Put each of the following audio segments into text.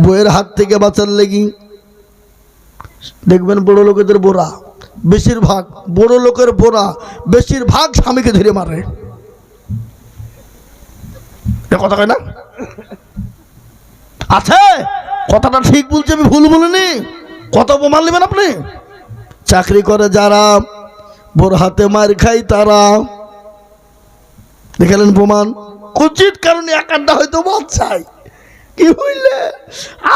বইয়ের হাত থেকে বাঁচার লেগি দেখবেন বড় লোকেদের বোরা বেশিরভাগ, বড় লোকের বোরা বেশিরভাগ স্বামীকে ধরে মারে। কথা কয় না? আছে, কথাটা ঠিক বলছি, আমি ভুল বলিনি। কত প্রমাণ নেবেন আপনি? চাকরি করে যারা, বোর হাতে মার খাই তারা, দেখালেন প্রমাণ। উচিত কারণে এক আড্ডা হয়তো বাচ্চাই কি হইলে।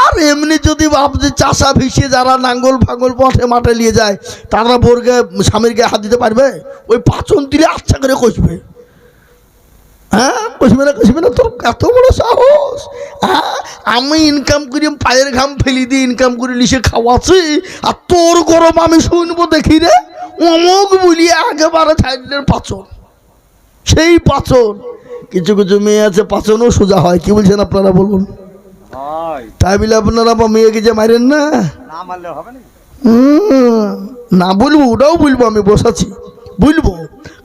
আর এমনি যদি ভাবছি চাষা ভিসিয়ে যারা নাঙ্গল ফাঙ্গল পথে মাঠে নিয়ে যায়, তারা বোরকে স্বামীর গায়ে হাত দিতে পারবে? ওই পাচন দিলে আচ্ছা করে কষবে। হ্যাঁ, কষবে না, তোর এত বড় সাহস? হ্যাঁ, আমি ইনকাম করি, পায়ের ঘাম ফেলি দিয়ে ইনকাম করে লিসে খাওয়াচ্ছি, আর তোর গরম আমি শুনবো দেখি রে? অমুক বলিয়ে একেবারে থাইল্যান্ডের পাচন, সেই পাচন। কিছু কিছু মেয়ে আছে পাচনও সোজা হয়। কি বলছেন আপনারা বলুন? তাই বলে আপনারা মেয়েকে যে মারেন না, না বলবো, ওটাও বলবো, আমি বসাচ্ছি বলবো।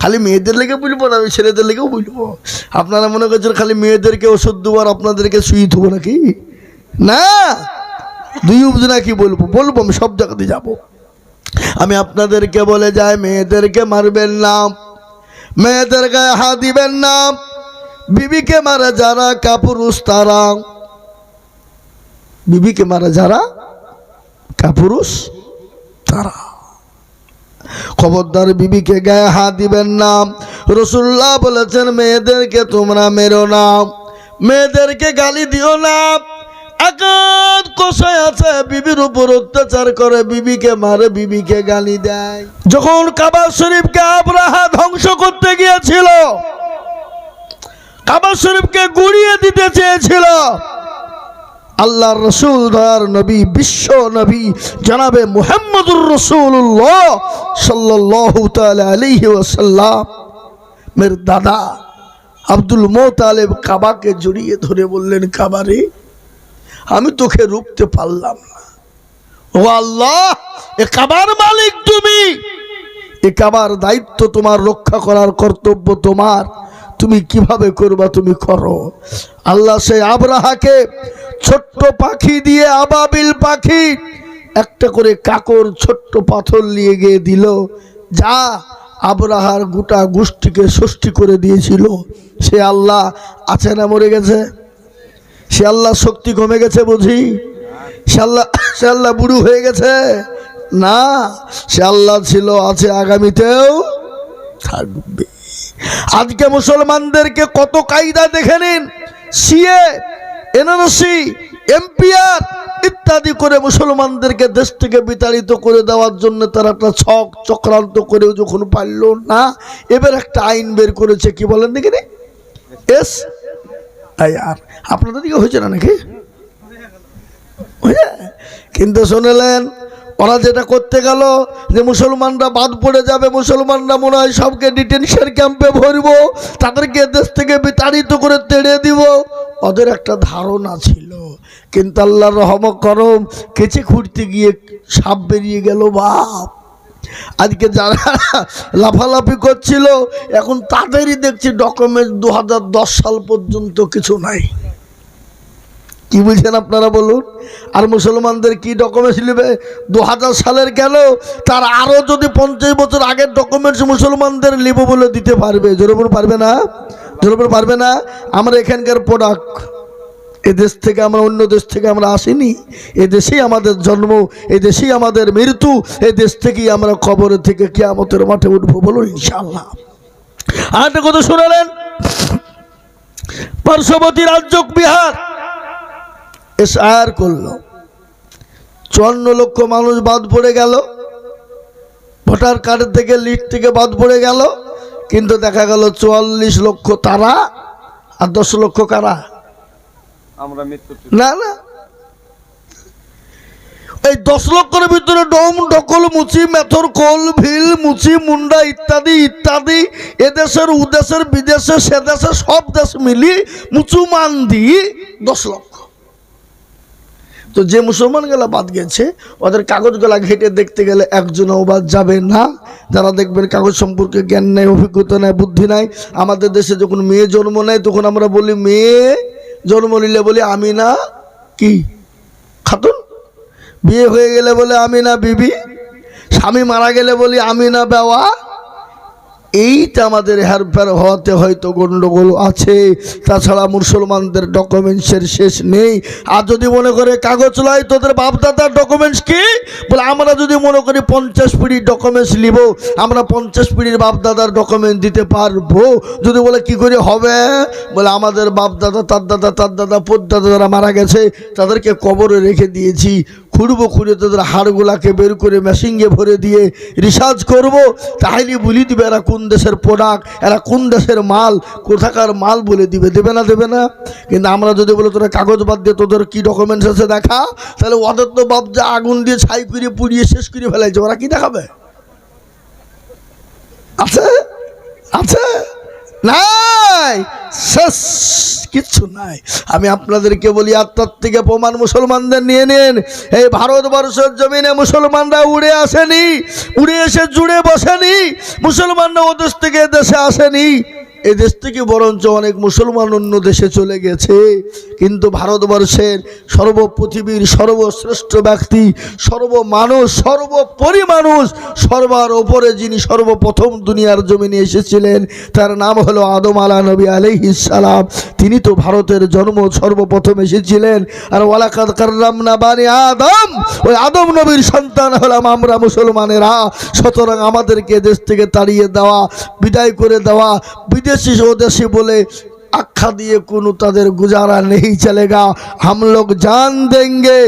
খালি মেয়েদের লেগে বলবো না, আমি ছেলেদের লেগেও বলবো। আপনারা মনে করছেন খালি মেয়েদেরকে ওষুধ দেবো আর আপনাদেরকে শুই দেবো নাকি? না, দুই অবধি নাকি বলবো, আমি সব জায়গাতে যাবো। আমি আপনাদেরকে বলে যাই, মেয়েদেরকে মারবেন না, মেয়েদের গায়ে হাত দিবেন না। বিবিকে মারা যারা কাপুরুষ তারা, বিবিকে মারা যারা কাপুরুষ তারা। খবরদার বিবিকে গায়ে হাত দিবেন না। রাসূলুল্লাহ বলেছেন মেয়েদেরকে তোমরা মেরো না, মেয়েদেরকে গালি দিও না। আকাত কষায় আছে বিবির উপর অত্যাচার করে, বিবিকে মারে, বিবিকে গালি দেয়। যখন কাবা শরীফকে আবরাহা ধ্বংস করতে গিয়েছিল, কাবা শরীফকে গুড়িয়ে দিতে চেয়েছিল, আল্লাহর রাসূল দয়ার নবী, বিশ্ব নবী জনাবে মুহাম্মদুর রাসূলুল্লাহ সাল্লাল্লাহু তাআলা আলাইহি ওয়াসাল্লাম মের দাদা আব্দুল মুত্তালিব কাবাকে জড়িয়ে ধরে বললেন, কাবারে আমি তোকে রুখতে পারলাম না। ও আল্লাহ, এ কাবার মালিক তুমি, এ কাবার দায়িত্ব তোমার, রক্ষা করার কর্তব্য তোমার, তুমি কিভাবে করবা তুমি করো। আল্লাহ সেই আবরাহাকে ছোট্ট পাখি দিয়ে, আবাবিল পাখি, একটা করে কাকর ছোট্ট পাথর নিয়ে গিয়ে দিল, যা আবরাহার গোটা গোষ্ঠীকে ষষ্ঠী করে দিয়েছিল। সে আল্লাহ আছে না মরে গেছে? সে আল্লাহ শক্তি কমে গেছে বুঝি? সে আল্লাহ বুড়ো হয়ে গেছে? না, সে আল্লাহ ছিল, আছে, আগামীতেও থাকবে। আজকে মুসলমানদেরকে কত কায়দা দেখে নিন, সিএ, এনআরসি, এমপিআর ইত্যাদি করে মুসলমানদেরকে দেশ থেকে বিতাড়িত করে দেওয়ার জন্য তারা একটা চক্রান্ত করেও যখন পারল না, এবার একটা আইন বের করেছে। কি বলেন দেখি রে? SIR। আপনাদের দিকে হয়েছে না নাকি? কিন্তু শুনলেন, ওরা যেটা করতে গেল যে মুসলমানরা বাদ পড়ে যাবে, মুসলমানরা মনে হয় সবকে ডিটেনশন ক্যাম্পে ভরবো, তাদেরকে দেশ থেকে বিতাড়িত করে তেড়ে দিব, ওদের একটা ধারণা ছিল। কিন্তু আল্লাহর রহমত করম, কেচে খুঁড়তে গিয়ে সাপ বেরিয়ে গেল। বাপ, আজকে যারা লাফালাফি করছিল এখন তাদেরই দেখছি ডকুমেন্ট 2010 সাল পর্যন্ত কিছু নাই। কি বলছেন আপনারা বলুন? আর মুসলমানদের কি ডকুমেন্টস নেবে 2000 সালের? কেন, তার আরো যদি 50 বছর আগের ডকুমেন্টস মুসলমানদের নেব বলে দিতে পারবে? জোরপর পারবে না, জোরপর পারবে না। আমরা এখানকার প্রোডাক্ট, এদেশ থেকে আমরা, অন্য দেশ থেকে আমরা আসিনি, এদেশেই আমাদের জন্ম, এদেশেই আমাদের মৃত্যু, এদেশ থেকেই আমরা কবরে থেকে কিয়ামতের মাঠে উঠবো, বলুন ইনশাআল্লাহ। আর একটা কথা শুনলেন, পার্শ্ববর্তী রাজ্য বিহার SIR করলো, 54 লক্ষ মানুষ বাদ পড়ে গেল, ভোটার কার্ড থেকে, লিস্ট থেকে বাদ পড়ে গেল। কিন্তু দেখা গেল 44 লক্ষ তারা, আর 10 লক্ষ কারা? আমরা। না না, এই 10 লক্ষের ভিতরে ডোম, ডকল, মুচি, মেথর, কোল, ভিল, মুচি, মুন্ডা ইত্যাদি ইত্যাদি, এদেশের, উদেশের, বিদেশে, সে দেশে, সব দেশ মিলি মুসলমান দিয়ে 10 লক্ষ। তো যে মুসলমান গুলা বাদ গেছে, ওদের কাগজগুলা ঘেটে দেখতে গেলে একজনও বাদ যাবে না। যারা দেখবেন কাগজ সম্পর্কে জ্ঞান নেই, অভিজ্ঞতা নেই, বুদ্ধি নাই। আমাদের দেশে যখন মেয়ে জন্ম নেয় তখন আমরা বলি, মেয়ে জন্ম নিলে বলি আমিনা কি বিয়ে হয়ে গেলে বলে আমিনা বিবি, স্বামী মারা গেলে বলি আমিনা বেওয়া। এইটা আমাদের হেরফের হওয়াতে হয়তো গন্ডগোল আছে, তাছাড়া মুসলমানদের ডকুমেন্টসের শেষ নেই। আর যদি মনে করে কাগজ লয় তোদের বাপদাদার ডকুমেন্টস কি, বলে আমরা যদি মনে করি 50 পিঁড়ির ডকুমেন্টস নিব, আমরা 50 পিঁড়ির বাপদাদার ডকুমেন্ট দিতে পারবো। যদি বলে কি করে হবে, বলে আমাদের বাপদাদা তার দাদা তার দাদা পদ্দাদা যারা মারা গেছে তাদেরকে কবরে রেখে দিয়েছি, খুঁড়বো, খুঁড়ে তাদের হাড়গুলাকে বের করে মেশিনে ভরে দিয়ে রিসার্চ করব, তাহলে বলি দিবে এরা কোন দেশের প্রোডাক্ট, এরা কোন দেশের মাল, কোথাকার মাল বলে দিবে। দেবে না? দেবে না? কিন্তু আমরা যদি বলে তোরা কাগজ বাদ দিয়ে তোদের কি ডকুমেন্টস আছে দেখা, তাহলে ওদের তো বাপ যা আগুন দিয়ে ছাই করে পুড়িয়ে শেষ করে ফেলাইছে, ওরা কি দেখাবে? আছে? আছে? নাই, শেষ, কিচ্ছু নাই। আমি আপনাদেরকে বলি আত্মার থেকে প্রমাণ মুসলমানদের নিয়ে নেন। এই ভারতবর্ষের জমিনে মুসলমানরা উড়ে আসেনি, উড়ে এসে জুড়ে বসেনি, মুসলমানরা ও দেশ থেকে দেশে আসেনি, এই দেশ থেকে বরঞ্চ অনেক মুসলমান অন্য দেশে চলে গেছে। কিন্তু ভারতবর্ষের পৃথিবীর সর্বশ্রেষ্ঠ ব্যক্তি, সর্বমানুষ, সর্বোপরি মানুষ, সর্বার ওপরে যিনি সর্বপ্রথম দুনিয়ার জমিনে এসেছিলেন তার নাম হলো আদম নবী আলাইহিস সালাম। তিনি তো ভারতের জন্ম সর্বপ্রথম এসেছিলেন। আর ওয়ালাকাদ কাররামনা বানি আদম, ওই আদম নবীর সন্তান হলাম আমরা মুসলমানেরা। সুতরাং আমাদেরকে দেশ থেকে তাড়িয়ে দেওয়া, বিদায় করে দেওয়া, বিদেশি স্বদেশী বলে আখ্যা দিয়ে কোনো তাদের গুজারা নেই চলেগা। हम लोग जान देंगे,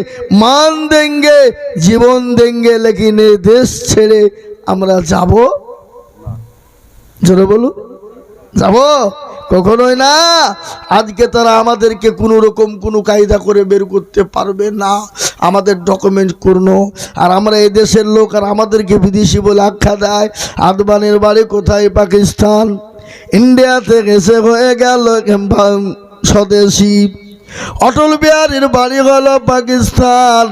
मान देंगे, জীবন দেंगे, लेकिन এই দেশ ছেড়ে আমরা যাব? জোরে বলুন, যাব? কখনোই না। আজকে তারা আমাদেরকে কোনো রকম কোনো কায়দা করে বের করতে পারবে না, আমাদের ডকুমেন্ট পূর্ণ। আর আমরা এই দেশের লোক, আর আমাদেরকে বিদেশি বলে আখ্যা দেয়। আদবানির বাড়ি কোথায়? পাকিস্তান। ইন্ডিয়াতে এসে হয়ে গেল স্বদেশি। অটল বিহারীর বাড়ি হলো পাকিস্তান,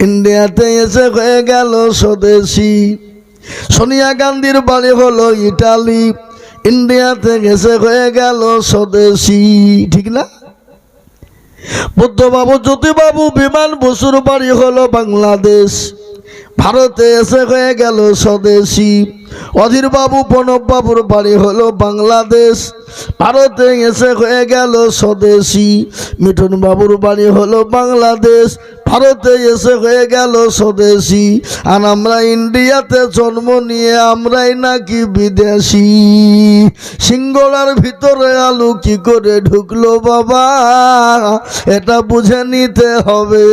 ইন্ডিয়াতে এসে হয়ে গেল স্বদেশি। সোনিয়া গান্ধীর বাড়ি হলো ইটালি, ইন্ডিয়াতে এসে হয়ে গেল স্বদেশি। ঠিক না? বুদ্ধবাবু, জ্যোতিবাবু, বিমান বসুর বাড়ি হলো বাংলাদেশ, ভারতে এসে হয়ে গেল স্বদেশি। অধীর বাবু, প্রণব বাবুর বাড়ি হলো বাংলাদেশ, ভারতে এসে হয়ে গেল স্বদেশি। মিঠুন বাবুর বাড়ি হলো বাংলাদেশ, ভারতে এসে হয়ে গেল স্বদেশি। আর আমরা ইন্ডিয়াতে জন্ম নিয়ে আমরাই নাকি বিদেশি। সিঙ্গড়ার ভিতরে আলু কি করে ঢুকলো বাবা, এটা বুঝে নিতে হবে।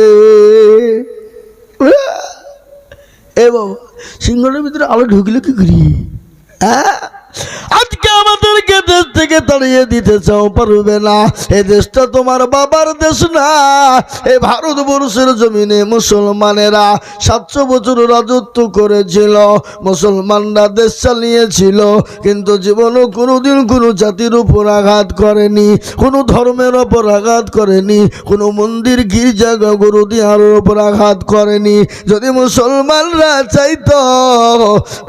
এ বাবা, সিংহের ভিতরে আলো ঢুকলে কি করি? হ্যাঁ, আজকে আমাদেরকে দেশ থেকে তাড়িয়ে দিতে চাও, পারবে না। এই দেশটা তোমার বাবার দেশ না। এই ভারতবর্ষের জমিনে মুসলমানেরা 700 বছর রাজত্ব করেছিল, মুসলমানরা দেশ চালিয়েছিল, কিন্তু জীবনও কোনোদিন কোনো জাতির উপর আঘাত করেনি, কোনো ধর্মের ওপর আঘাত করেনি, কোনো মন্দির গির্জা গুরুদিয়ার উপর আঘাত করেনি। যদি মুসলমানরা চাইতো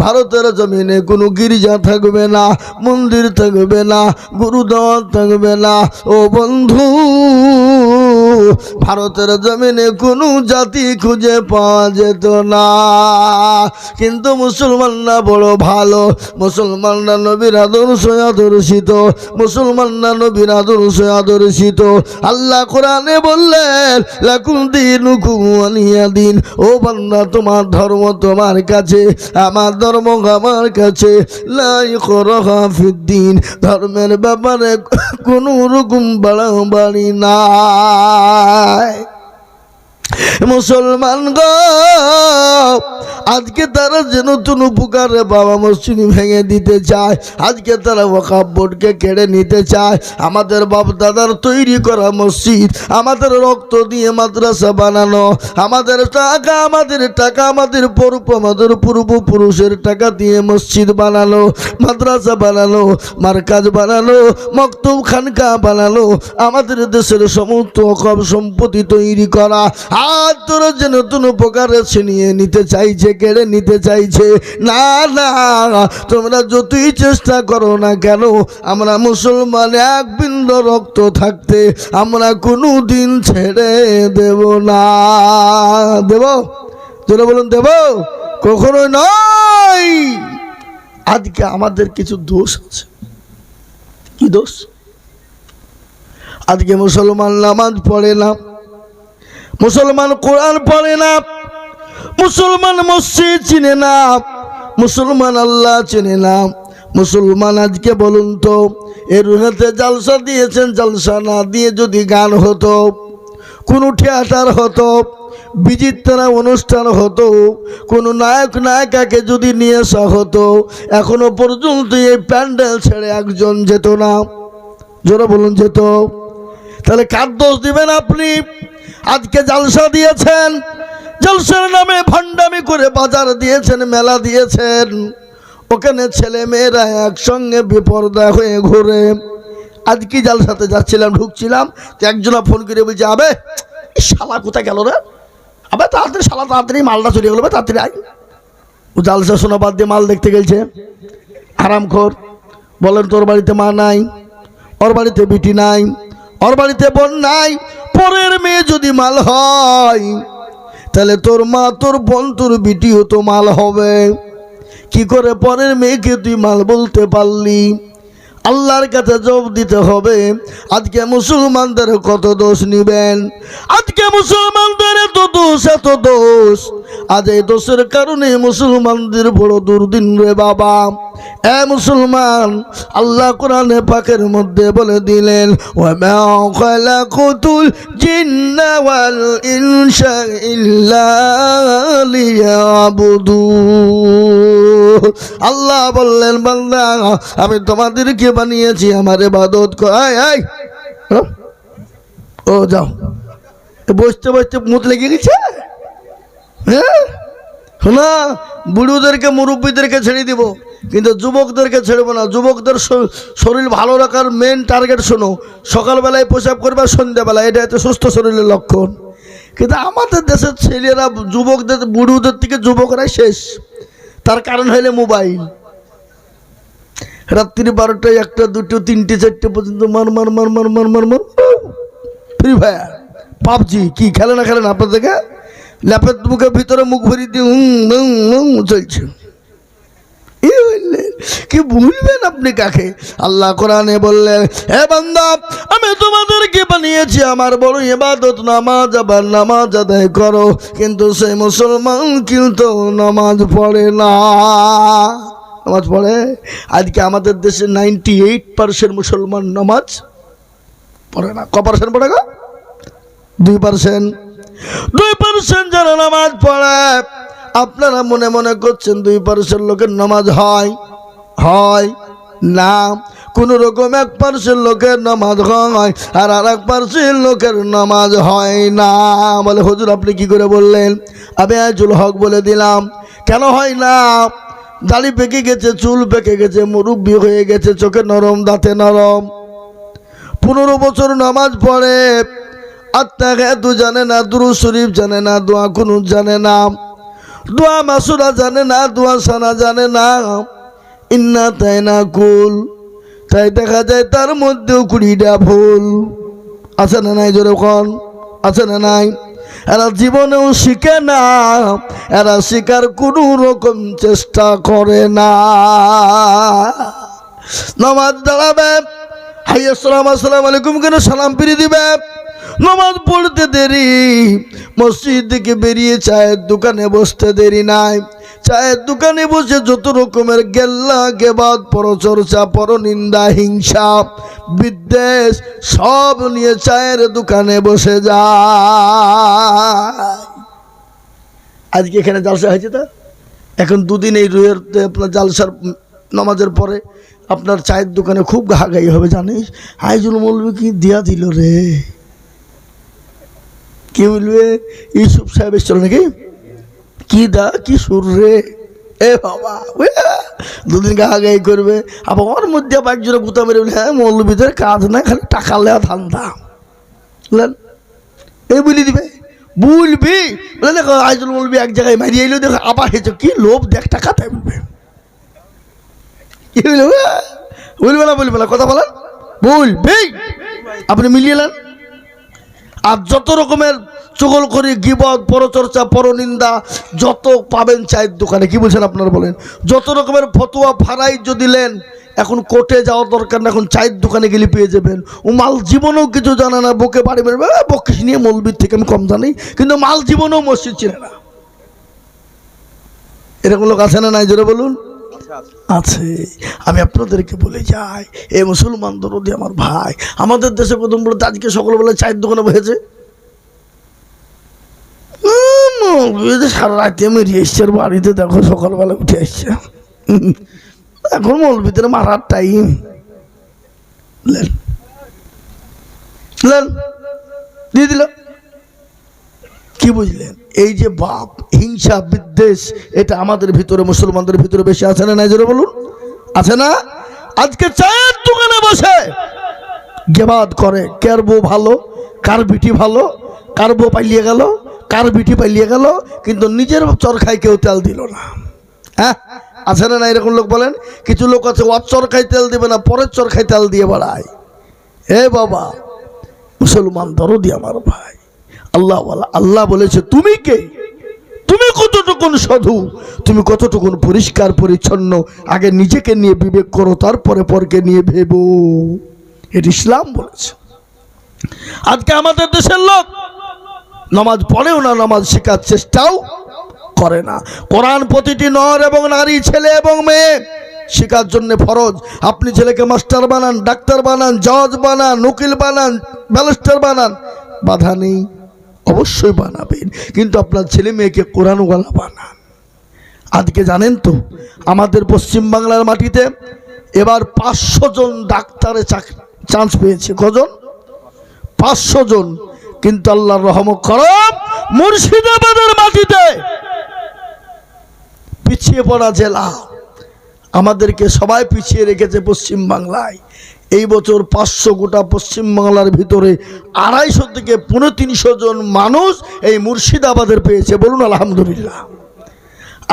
ভারতের জমিনে কোনো গির্জা থাকবে না, মন্দির থাকবে না, গুরুদ্বার থাকবে না, ও বন্ধু, ভারতের জমিনে কোনো জাতি খুঁজে পাওয়া যেত না। কিন্তু মুসলমানরা বড় ভালো, মুসলমানরা নবীর আদর্শে আদর্শিত, মুসলমানরা নবীর আদর্শে আদর্শিত। আল্লাহ কোরআনে বললেন, লাকুম দীনুকুম ওয়ালিয়া দিন। ও বান্দা, তোমার ধর্ম তোমার কাছে, আমার ধর্ম আমার কাছে। লা ইকরাহা ফিদ্দিন, ধর্মের ব্যাপারে কোনো রকম বাড়াবাড়ি নাই। মুসলমান গো, আজকে তারা যে নতুন উপকারে বাবা মসজিদ ভেঙে দিতে চায়, আজকে তারা ওয়াকফ বোর্ডকে কেড়ে নিতে চায়। আমাদের বাপ দাদার তৈরি করা মসজিদ, আমাদের রক্ত দিয়ে মাদ্রাসা বানানো, আমাদের টাকা, আমাদের পূর্বপুরুষের টাকা দিয়ে মসজিদ বানানো, মাদ্রাসা বানানো, মার্কাজ বানানো, মক্তব খানকা বানানো, আমাদের দেশের সমস্ত ওয়াকফ সম্পত্তি তৈরি করা, আজ তোরা যে নতুন উপকারে ছিনিয়ে নিতে চাইছে, কেড়ে নিতে চাইছে। না না, তোমরা যতই চেষ্টা করো না কেন, আমরা মুসলমান এক বিন্দু রক্ত থাকতে আমরা কোনো দিন ছেড়ে দেব না। দেব? জোরে বলুন দেব? কখনো নয়। আজকে আমাদের কিছু দোষ আছে। কি দোষ? আজকে মুসলমান নামাজ পড়ে না, মুসলমান কোরআন পড়ে না, মুসলমান মসজিদ চিনে না, মুসলমান আল্লাহ চিনে না। মুসলমান আজকে বলুন তো, এর হাতে জালসা দিয়েছেন, জালসা না দিয়ে যদি গান হতো, কোনো থিয়েটার হতো, বিচিত্রা অনুষ্ঠান হতো, কোনো নায়ক নায়িকাকে যদি নিয়ে আসা হতো, এখনো পর্যন্ত এই প্যান্ডেল ছেড়ে একজন যেত না। জোরে বলুন যেত? তাহলে কার দোষ দিবেন আপনি? আজকে জালসা দিয়েছেন, জলসার নামে ভণ্ডামি করে বাজার দিয়েছেন, মেলা দিয়েছেন, ওখানে ছেলে মেয়েরা একসঙ্গে বেপরদা হয়ে ঘুরে। আজকে জালসাতে যাচ্ছিলাম, ঢুকছিলাম, একজনা ফোন করে বলছে, আবে শালা কোথায় গেল রে? আবে তাড়াতাড়ি শালা, তাড়াতাড়ি মালটা চলে গেলো, তাড়াতাড়ি আয়। ও জালসা শোনা বাদ দিয়ে মাল দেখতে গেছে। আরামখোর। বলেন তোর বাড়িতে মা নাই, ওর বাড়িতে বিটি নাই, ওর বাড়িতে বোন নাই, পরের মেয়ে যদি মাল হয়, তাহলে তোর মা, তোর বোন, তোর বিটিও তো মাল হবে। কি করে পরের মেয়েকে তুই মাল বলতে পারলি? আল্লাহর কাছে জবাব দিতে হবে। আজকে মুসলমানদের কত দোষ নিবেন? আজকে মুসলমানদের এত দোষ, এত দোষ। আজ এই দোষের কারণে মুসলমানদের বড় দুর্দিন রে বাবা। এ মুসলমান, আল্লাহ কোরআনে পাকের মধ্যে বলে দিলেন, ওয়া মা খালাকুতুল জিন্না ওয়াল ইনসা ইল্লা লিয়াবুদুন। আল্লাহ বললেন, বান্দা আমি তোমাদেরকে বানিয়েছি আমার ইবাদত কর। ও যাও, বসতে বসতে মুত লেগে গেছে। হ্যাঁ শোনা, বুড়োদেরকে মুরব্বীদেরকে ছেড়ে দিব, কিন্তু যুবকদেরকে ছেড়ব না। যুবকদের শরীর ভালো রাখার মেন টার্গেট শোনো, সকালবেলায় পেশাব করবে, সন্ধ্যাবেলা, এটা এত সুস্থ শরীরের লক্ষণ। কিন্তু আমাদের দেশের ছেলেরা যুবকদের, বুড়োদের থেকে যুবকরাই শেষ। তার কারণ হইলে মোবাইল। রাত্রি 12টা, 1টা, 2টো, 3টে, 4টে পর্যন্ত মার মার মার মার মার মার মার। ফ্রি ফায়ার, পাবজি, কি খেলে না খেলে না আপনার থেকে? ল্যাপের মুখের ভিতরে মুখ ভরি দিয়ে চলছে। কি ভুলবেন আপনি কাকে? আল্লাহ কোরআনে বললেন, হে বান্দা আমি তোমাদেরকে বানিয়েছি আমার বড় ইবাদত নামাজ, আবার নামাজ আদায় করো। কিন্তু সেই মুসলমান কিন্তু নামাজ পড়ে না। নামাজ পড়ে? আজকে আমাদের দেশে 98% মুসলমান নামাজ পড়ে না। ক% পড়ে গো? 2%। 2% যারা নামাজ পড়ে, আপনারা মনে মনে করছেন 2% লোকের নামাজ হয়? হয় না। কোন রকম 1% লোকের নামাজ হয়, আর 1% লোকের নামাজ হয় না। বলে হুজুর আপনি কি করে বললেন? আমি আইজুল হক বলে দিলাম। কেন হয় না? দাড়ি পেকে গেছে, চুল পেকে গেছে, মুরব্বি হয়ে গেছে, চোখে নরম, দাঁতে নরম, 15 বছর নামাজ পড়ে, আত্মাগাতু জানে না, দুরূদ শরীফ জানে না, দোয়া কুনুত জানে না, দোয়া মাসুরা জানে না, দোয়া সানা জানে না, ইন্না তাই না কুল। তাই দেখা যায় তার মধ্যেও 20টা ভুল আছে না নাই? জোরে কোন আছে না নাই? এরা জীবনেও শিখে না, এরা শিকার কোনো রকম চেষ্টা করে না। নামাজ দাঁড়াবে, হাইয়া সালাম আসসালামু আলাইকুম কেন সালাম ফিরিয়ে দিবে। নামাজ পড়তে দেরি, মসজিদ থেকে বেরিয়ে চায়ের দোকানে বসতে দেরি নাই। চায়ের দোকানে বসে যত রকমের গেল্লা গেবাদ, পরচর্চা, পরনিন্দা, হিংসা, বিদ্বেষ সব নিয়ে চায়ের দোকানে বসে যায়। আজকে এখানে জালসা হয়েছে, তো এখন 2 দিন এই রুয়েতে আপনার জালসার নামাজের পরে আপনার চায়ের দোকানে খুব ঘাগাই হবে। জানিস আইজুল মৌলবী কি দিয়া দিল রে? কি বলবে? ইউসুফ সাহেব এসছিল নাকি? কি দা কি সুর রে! এ বাবা, 2 দিন ঘাগাই করবে, আবার ওর মধ্যে আবার একজনে গুতা মেরে বলে, হ্যাঁ মৌলবীদের কাজ না, খালি টাকা লেওয়া ধান্দা। বুঝলেন? এই বলি দিবে, বলবি বলে দেখো আইজুল মৌলবী এক জায়গায় মারিয়ে এলো, দেখো আবার হেঁচো, কি লোভ দেখ টাকা, তাই বলবে। কি বলবে? বলবে না, বলবে না, কথা বলেন, বলবি। আপনি মিলিয়ে নেন। আর যত রকমের চুগলখড়ি, গীবত, পরচর্চা, পরনিন্দা যত পাবেন চায়ের দোকানে। কি বলছেন আপনারা বলেন? যত রকমের ফতোয়া ফারাইজ দিলেন, এখন কোর্টে যাওয়ার দরকার না, এখন চায়ের দোকানে গেলে পেয়ে যাবেন। ও মাল জীবনেও কিছু জানে না, বকে বাড়ি বেরবে, বকিস নিয়ে মৌলবীর থেকে আমি কম জানি, কিন্তু মাল জীবনেও মসজিদ চিনে না। এরকম লোক আছে না নাই? জোরে বলুন। আছে। আমি আপনাদেরকে বলে যাই, এই মুসলমান দরদি আমার ভাই, আমাদের দেশে প্রথম বলতে আজকে সকালবেলা চায়ের দোকানে বসেছে, সারা রাতে মেরিয়ে এসছে বাড়িতে, দেখো সকালবেলা উঠে আসছে। এখন মৌলবীদের মারার টাইম। দিয়ে দিল। কি বুঝলেন? এই যে বাপ, হিংসা, বিদ্বেষ, এটা আমাদের ভিতরে, মুসলমানদের ভিতরে বেশি আছে না নাই? জোরে বলুন, আছে না? আজকে চায়ের দোকানে বসে গেবাদ করে, কার বউ ভালো, কার বিটি ভালো, কার বউ পালিয়ে গেল, কার বিটি পালিয়ে গেল, কিন্তু নিজের চরখায় কেউ তেল দিল না। হ্যাঁ, আছে না না? এরকম লোক বলেন। কিছু লোক আছে ওর চরখায় তেল দিবে না, পরের চরখায় তেল দিয়ে বেড়ায়। এ বাবা, মুসলমান দরদি আমার ভাই, আল্লাহ আল্লাহ বলেছে তুমি কে, তুমি কতটুকুন সাধু, তুমি কতটুকুন পরিষ্কার পরিচ্ছন্ন, আগে নিজেকে নিয়ে বিবেক করো, তারপরে পরকে নিয়ে ভেবো। এটা ইসলাম বলেছে। আজকে আমাদের দেশের লোক নামাজ পড়েও না, নামাজ শেখার চেষ্টাও করে না। কোরআন প্রতিটি নর এবং নারী, ছেলে এবং মেয়ে শেখার জন্য ফরজ। আপনি ছেলেকে মাস্টার বানান, ডাক্তার বানান, জজ বানান, উকিল বানান, ব্যারিস্টার বানান, বাধা নেই, অবশ্যই বানাবেন, কিন্তু আপনার ছেলে মেয়েকে কোরআনওয়ালা বানান। আজকে জানেন তো আমাদের পশ্চিম বাংলার মাটিতে এবার 500 জন ডাক্তারে চান্স পেয়েছে। কজন? 500 জন। কিন্তু আল্লাহর রহমত করম, মুর্শিদাবাদের মাটিতে পিছিয়ে পড়া জেলা, আমাদেরকে সবাই পিছিয়ে রেখেছে পশ্চিম বাংলায়। এই বছর 500 গোটা পশ্চিম বাংলার ভিতরে 250 থেকে 350 জন মানুষ এই মুর্শিদাবাদের পেয়েছে। বলুন আলহামদুলিল্লাহ।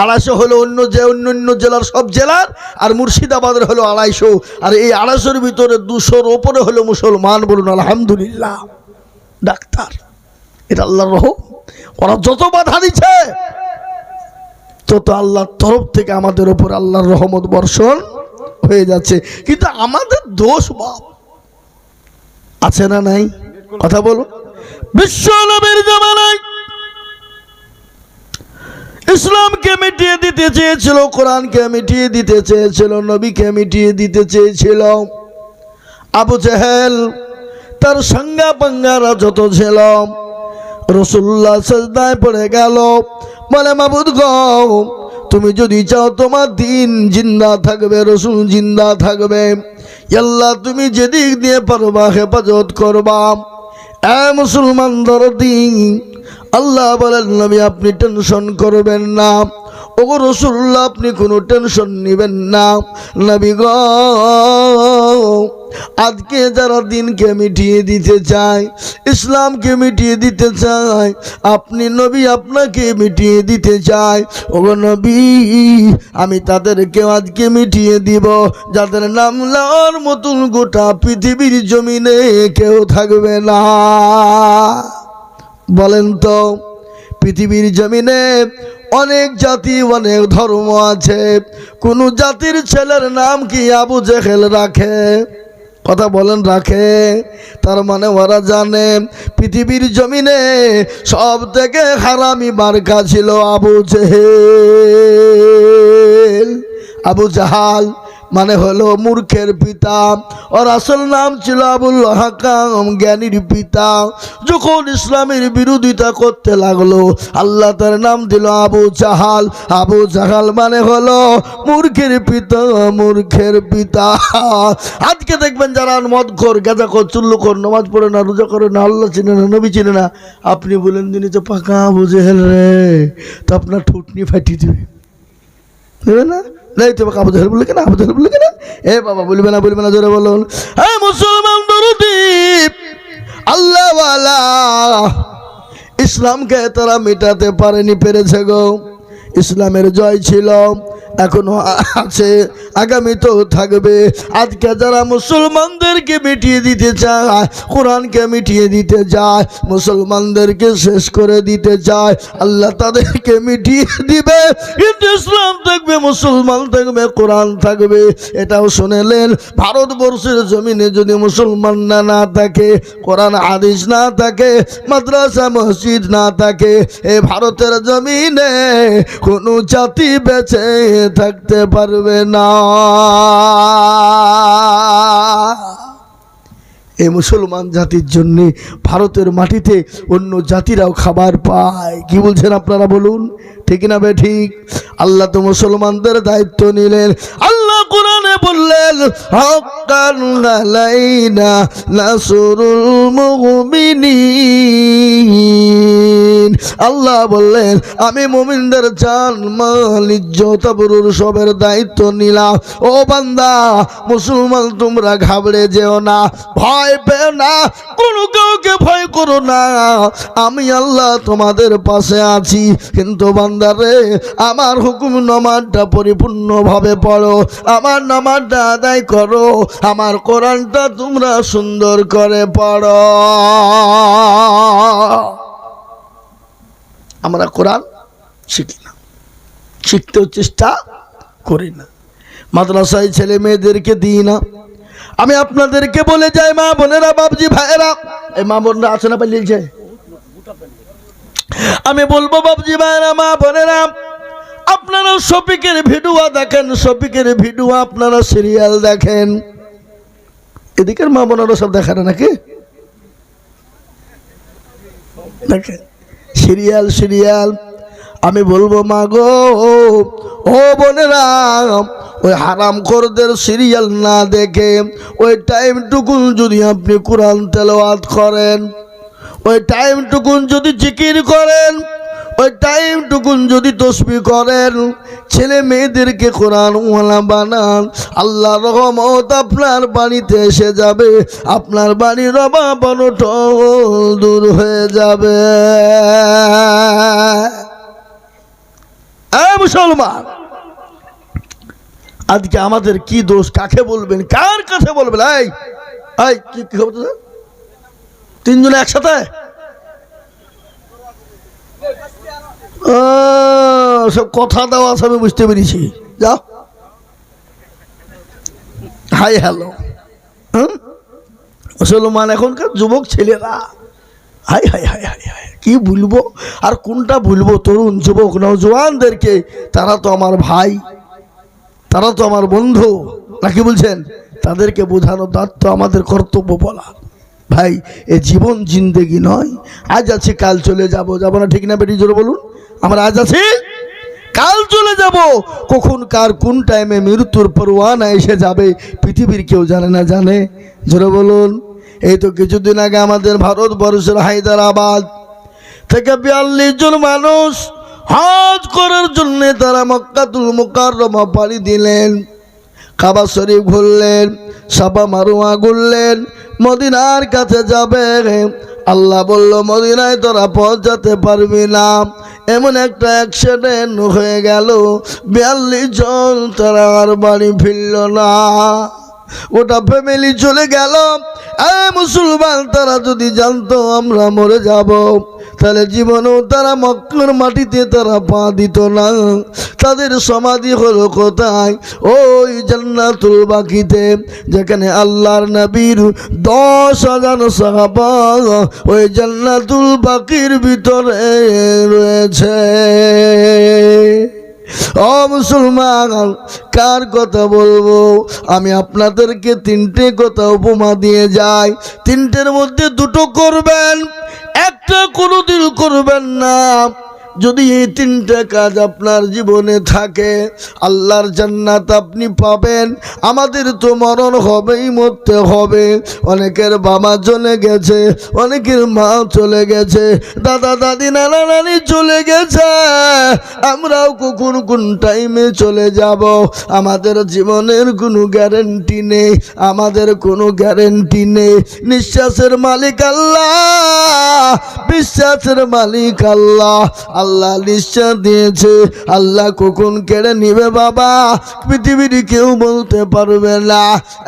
250 হলো অন্য জেলার সব জেলার, আর মুর্শিদাবাদের হলো 250, আর এই 250-এর ভিতরে 200-র ওপরে হলো মুসলমান। বলুন আলহামদুলিল্লাহ। ডাক্তার, এটা আল্লাহর রহম। ওরা যত বাধা দিচ্ছে তত আল্লাহর তরফ থেকে আমাদের উপর আল্লাহর রহমত বর্ষণ হয়ে যাচ্ছে। কিন্তু আমাদের দোষ বাপ আছে না নাই? কথা বলুন। বিশ্ব নবীর জামানায় ইসলামকে মিটিয়ে দিতে চেয়েছিল, কোরআনকে মিটিয়ে দিতে চেয়েছিল, নবীকে মিটিয়ে দিতে চেয়েছিল। আবু জেহেল, তার সঙ্গা পাঙ্গারা যত ছিল, রাসূলুল্লাহ সিজদায় পড়ে গেল, বলে মাবুদ গো, তুমি যদি চাও তোমার দিন জিন্দা থাকবে, রাসূল জিন্দা থাকবে, আল্লাহ তুমি যেদিক দিয়ে পারবা হেফাজত করবা। এ মুসলমান দরদি, আল্লাহ বলেন নবী আপনি টেনশন করবেন না, ওগো রাসূলুল্লাহ আপনি কোনো টেনশন নেবেন না। নবী গো, আজকে যারা দিনকে মিটিয়ে দিতে চায়, ইসলামকে মিটিয়ে দিতে চায়, আপনি নবী আপনাকে মিটিয়ে দিতে চায়। ওগো নবী, আমি তাদেরকে আজকে মিটিয়ে দিব যাদের নাম লওয়ার মতন গোটা পৃথিবীর জমিনে কেউ থাকবে না। বলেন তো, পৃথিবীর জমিনে অনেক জাতি, অনেক ধর্ম আছে, কোন জাতির ছেলের নাম কি আবু জেহেল রাখে? কথা বলেন, রাখে? তার মানে ওরা জানে পৃথিবীর জমিনে সব থেকে হারামি মার্কা ছিল আবু জেহেল। আবু জাহাল মানে হলো মূর্খের পিতা, ওর আসল নাম ছিল আবুল হাকাম, জ্ঞানীর পিতা। যখন ইসলামের বিরোধিতা করতে লাগলো, আল্লাহ তার নাম দিল আবু জাহাল। আবু জাহাল মানে হলো মূর্খের পিতা, মূর্খের পিতা। আজকে দেখবেন যারা মদখোর, গাঁজাখোর, চুল্লুখোর, নামাজ পড়ে না, রোজা করে না, আল্লাহ চিনে না, নবী চিনে না, আপনি বলেন দিনই তো পাকা আবু জেহেল রে, তো আপনার ঠুটনি ফাটিয়ে দিবে, দেবে না? নাই তো আবু জেহেল বললে কেন, আবু জেহেল বললে কেন? এ বাবা, বলবে না, বলবে না, জোরে বলুন। হ্যাঁ মুসলমান দরদি, আল্লাহওয়ালা ইসলামকে তারা মেটাতে পারেনি, পেরেছে গো। ইসলামের জয় ছিল, এখনো আছে, আগামীতেও থাকবে। আজকে যারা মুসলমানদেরকে মিটিয়ে দিতে চায়, কোরআনকে মিটিয়ে দিতে চায়, মুসলমানদেরকে শেষ করে দিতে চায়, আল্লাহ তাদেরকে মিটিয়ে দিবে। কিন্তু ইসলাম থাকবে, মুসলমান থাকবে, কোরআন থাকবে। এটাও শুনেলেন, ভারতবর্ষের জমিনে যদি মুসলমান না থাকে, কোরআন হাদিস না থাকে, মাদ্রাসা মসজিদ না থাকে, এই ভারতের জমিনে কোনো জাতি বেঁচে থাকতে পারবে না। এই মুসলমান জাতির জন্য ভারতের মাটিতে অন্য জাতিরাও খাবার পায়। কি বলছেন আপনারা বলুন, ঠিক না বে ঠিক? আল্লাহ তো মুসলমানদের দায়িত্ব নিলেন। আল্লাহ কোরআনে বললেন, হাক্কান আলাইনা নাসরুল মুমিনিন। আল্লাহ বললেন, আমি মুমিনদের জান মাল ইজ্জত আবরুর সবের দায়িত্ব নিলাম। ও বান্দা মুসলমান, তোমরা ঘাবড়ে যেও না, ভয় পেও না, কোনো কাউকে ভয় করো না, আমি আল্লাহ তোমাদের পাশে আছি। কিন্তু বান্দারে, আমার হুকুম নামাজটা পরিপূর্ণভাবে পড়ো, আমার নামাজটা আদায় করো, আমার কোরআনটা তোমরা সুন্দর করে পড়ো। আমরা কোরআন শিখি না, শিখতেও চেষ্টা করি না, মাদ্রাসায় ছেলে মেয়েদেরকে দিই না। আমি আপনাদেরকে বলে যাই, মা বোনেরা, বাবজি ভাইয়েরা, এই মা বোনরা আছে না পালিয়েছে, আমি বলবো বাবজি ভাইয়েরা, মা বোনেরা, আপনারা শফিকের ভিডিও দেখেন, শফিকের ভিডিও আপনারা সিরিয়াল দেখেন। এদিকের মা বোনেরা সব দেখেন নাকি? দেখেন সিরিয়াল সিরিয়াল। আমি বলবো মা গো, ও বোনেরা, ওই হারামখোরদের সিরিয়াল না দেখে ওই টাইমটুকুন যদি আপনি কোরআন তেলাওয়াত করেন, ওই টাইমটুকুন যদি জিকির করেন, ওই টাইমটুকুন যদি তসবিহ করেন, ছেলে মেয়েদেরকে কোরআনওয়ালা বানান, আল্লাহর রহমত আপনার বাড়িতে এসে যাবে, আপনার বাড়ির অভাব অনটন দূর হয়ে যাবে। মুসলমান, আজকে আমাদের কি দোষ? কাকে বলবেন, কার কাছে বলবেন? এই কি খবর? তিনজনে একসাথে সব কথা দেওয়া আছে, আমি বুঝতে পেরেছি। যাও, হাই হ্যালো। মুসলমান এখনকার যুবক ছেলেরা, high high high high high, কি বলবো আর কোনটা বলবো? তরুণ যুবক নওজওয়ানদেরকে, তারা তো আমার ভাই, তারা তো আমার বন্ধু, নাকি বলছেন? তাদেরকে বোঝানো দায়িত্ব আমাদের কর্তব্য। বলা, ভাই এ জীবন জিন্দেগি নয়, আজ আছি কাল চলে যাব, যাবো না, ঠিক না বেটি? জোরে বলুন। আমরা আজ আছি, কাল চলে যাব, কখন কার কোন টাইমে মৃত্যুর পরোয়ানা এসে যাবে পৃথিবীর কেউ জানে না। জানে? জোরে বলুন। এই তো কিছুদিন আগে আমাদের ভারতবর্ষের হায়দ্রাবাদ থেকে 42 জন মানুষ হজ করার জন্য তারা মক্কাতুল মুকাররমা পাড়ি দিলেন, কাবা শরীফ ঘুরলেন, সাফা মারওয়া ঘুরলেন, মদিনার কাছে যাবে। আল্লাহ বলল, মদিনায় তোরা পৌঁছাতে পারবি না। এমন একটা অ্যাক্সিডেন্ট হয়ে গেল, 42 জন তারা আর বাড়ি ফিরল না, ওটা ফ্যামিলি চলে গেল। মুসলমান, তারা যদি জানতো আমরা মরে যাব, তাহলে জীবনেও তারা মক্কার মাটিতে তারা পা দিত না। তাদের সমাধি হলো কোথায়? ওই জান্নাতুল বাকিতে, যেখানে আল্লাহর নবীর 10,000 সাহাবা ওই জান্নাতুল বাকির ভিতরে রয়েছে। ও মুসলমান, কার কথা বলবো? আমি আপনাদেরকে 3টে কথা উপমা দিয়ে যাই। 3টের মধ্যে 2টো করবেন, একটা কোনোদিন করবেন না। যদি এই 3টে কাজ আপনার জীবনে থাকে, আল্লাহর জান্নাত আপনি পাবেন। আমাদের তো মরণ হবেই, মরতে হবে। অনেকের বাবা চলে গেছে, অনেকের মা চলে গেছে, দাদা দাদি নানা নানি চলে গেছে, আমরাও কখন কোন টাইমে চলে যাব, আমাদের জীবনের কোনো গ্যারেন্টি নেই, আমাদের কোনো গ্যারেন্টি নেই। নিঃশ্বাসের মালিক আল্লাহ, বিশ্বাসের মালিক আল্লাহ। আল্লাহ নিশ্চয় দিয়েছে, আল্লাহ কখন কেড়ে নিবে বাবা পৃথিবীর কেউ বলতে পারবে না।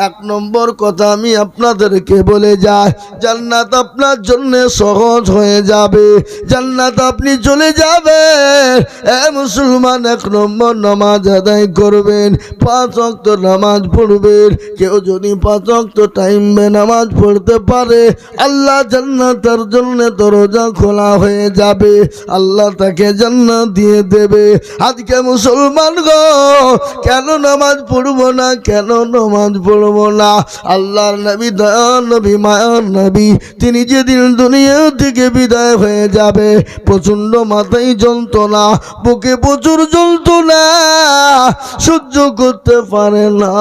এক নম্বর কথা আমি আপনাদেরকে বলে যাই, জান্নাত আপনার জন্য সহজ হয়ে যাবে, জান্নাত আপনি চলে যাবেন। এ মুসলমান, এক নম্বর নামাজ আদায় করবেন, 5 ওয়াক্ত নামাজ পড়বেন। কেউ যদি 5 ওয়াক্ত টাইমে নামাজ পড়তে পারে, আল্লাহ জান্নাতের জন্য দরজা খোলা হয়ে যাবে, আল্লাহ তাকে জান্নাত দিয়ে দেবে। আজকে মুসলমান গো, কেন নামাজ পড়বো না, কেন নামাজ পড়বো না? আল্লাহর নবী, দয়ার নবী, মায়ার নবী, তিনি যেদিন দুনিয়া থেকে বিদায় হয়ে যাবে, প্রচন্ড মাথায় যন্ত্রণা, বুকে প্রচুর যন্ত্রণা, সহ্য করতে পারে না।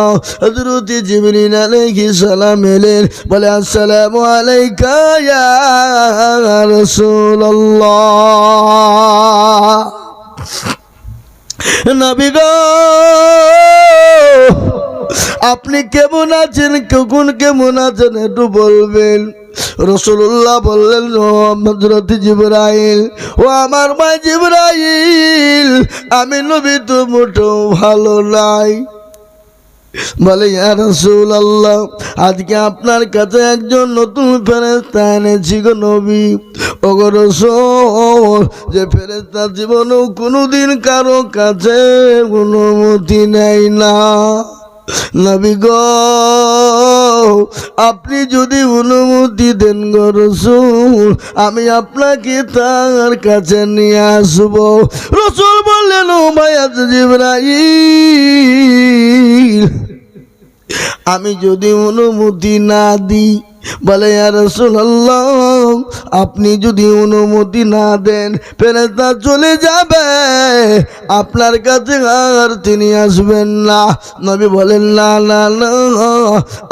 হযরত জিবরিল আলাইহিস সালাম এলেন, বলে আসসালামু আলাইকা ইয়া রাসূলুল্লাহ। নবী গো, আপনি কেমন আছেন, কখন কেমন আছেন একটু বলবেন। রাসূলুল্লাহ বললেন, ও হযরত জিবরাইল, ও আমার ভাই জিবরাইল, আমি নবী তো মোটেও ভালো নাই। বলে, ইয়া রাসূলুল্লাহ, আজকে আপনার কাছে একজন নতুন ফেরেশতা এনেছি গো নবী। ও গো রাসূল, যে ফেরেশতা জীবনেও কোনোদিন কারো কাছে অনুমতি নেয় না। নবী গো, আপনি যদি অনুমতি দেন গো রাসূল, আমি আপনাকে তার কাছে নিয়ে আসবো। রাসূল বললেন, ও ভাইয়া জিবরাইল, আমি যদি অনুমতি না দিই, বলে ইয়া রাসূলুল্লাহ, আপনি যদি অনুমতি না দেন, ফেরেশতা চলে যাবে, আপনার কাছে আর তিনি আসবেন না। নবী বলেন, না না না,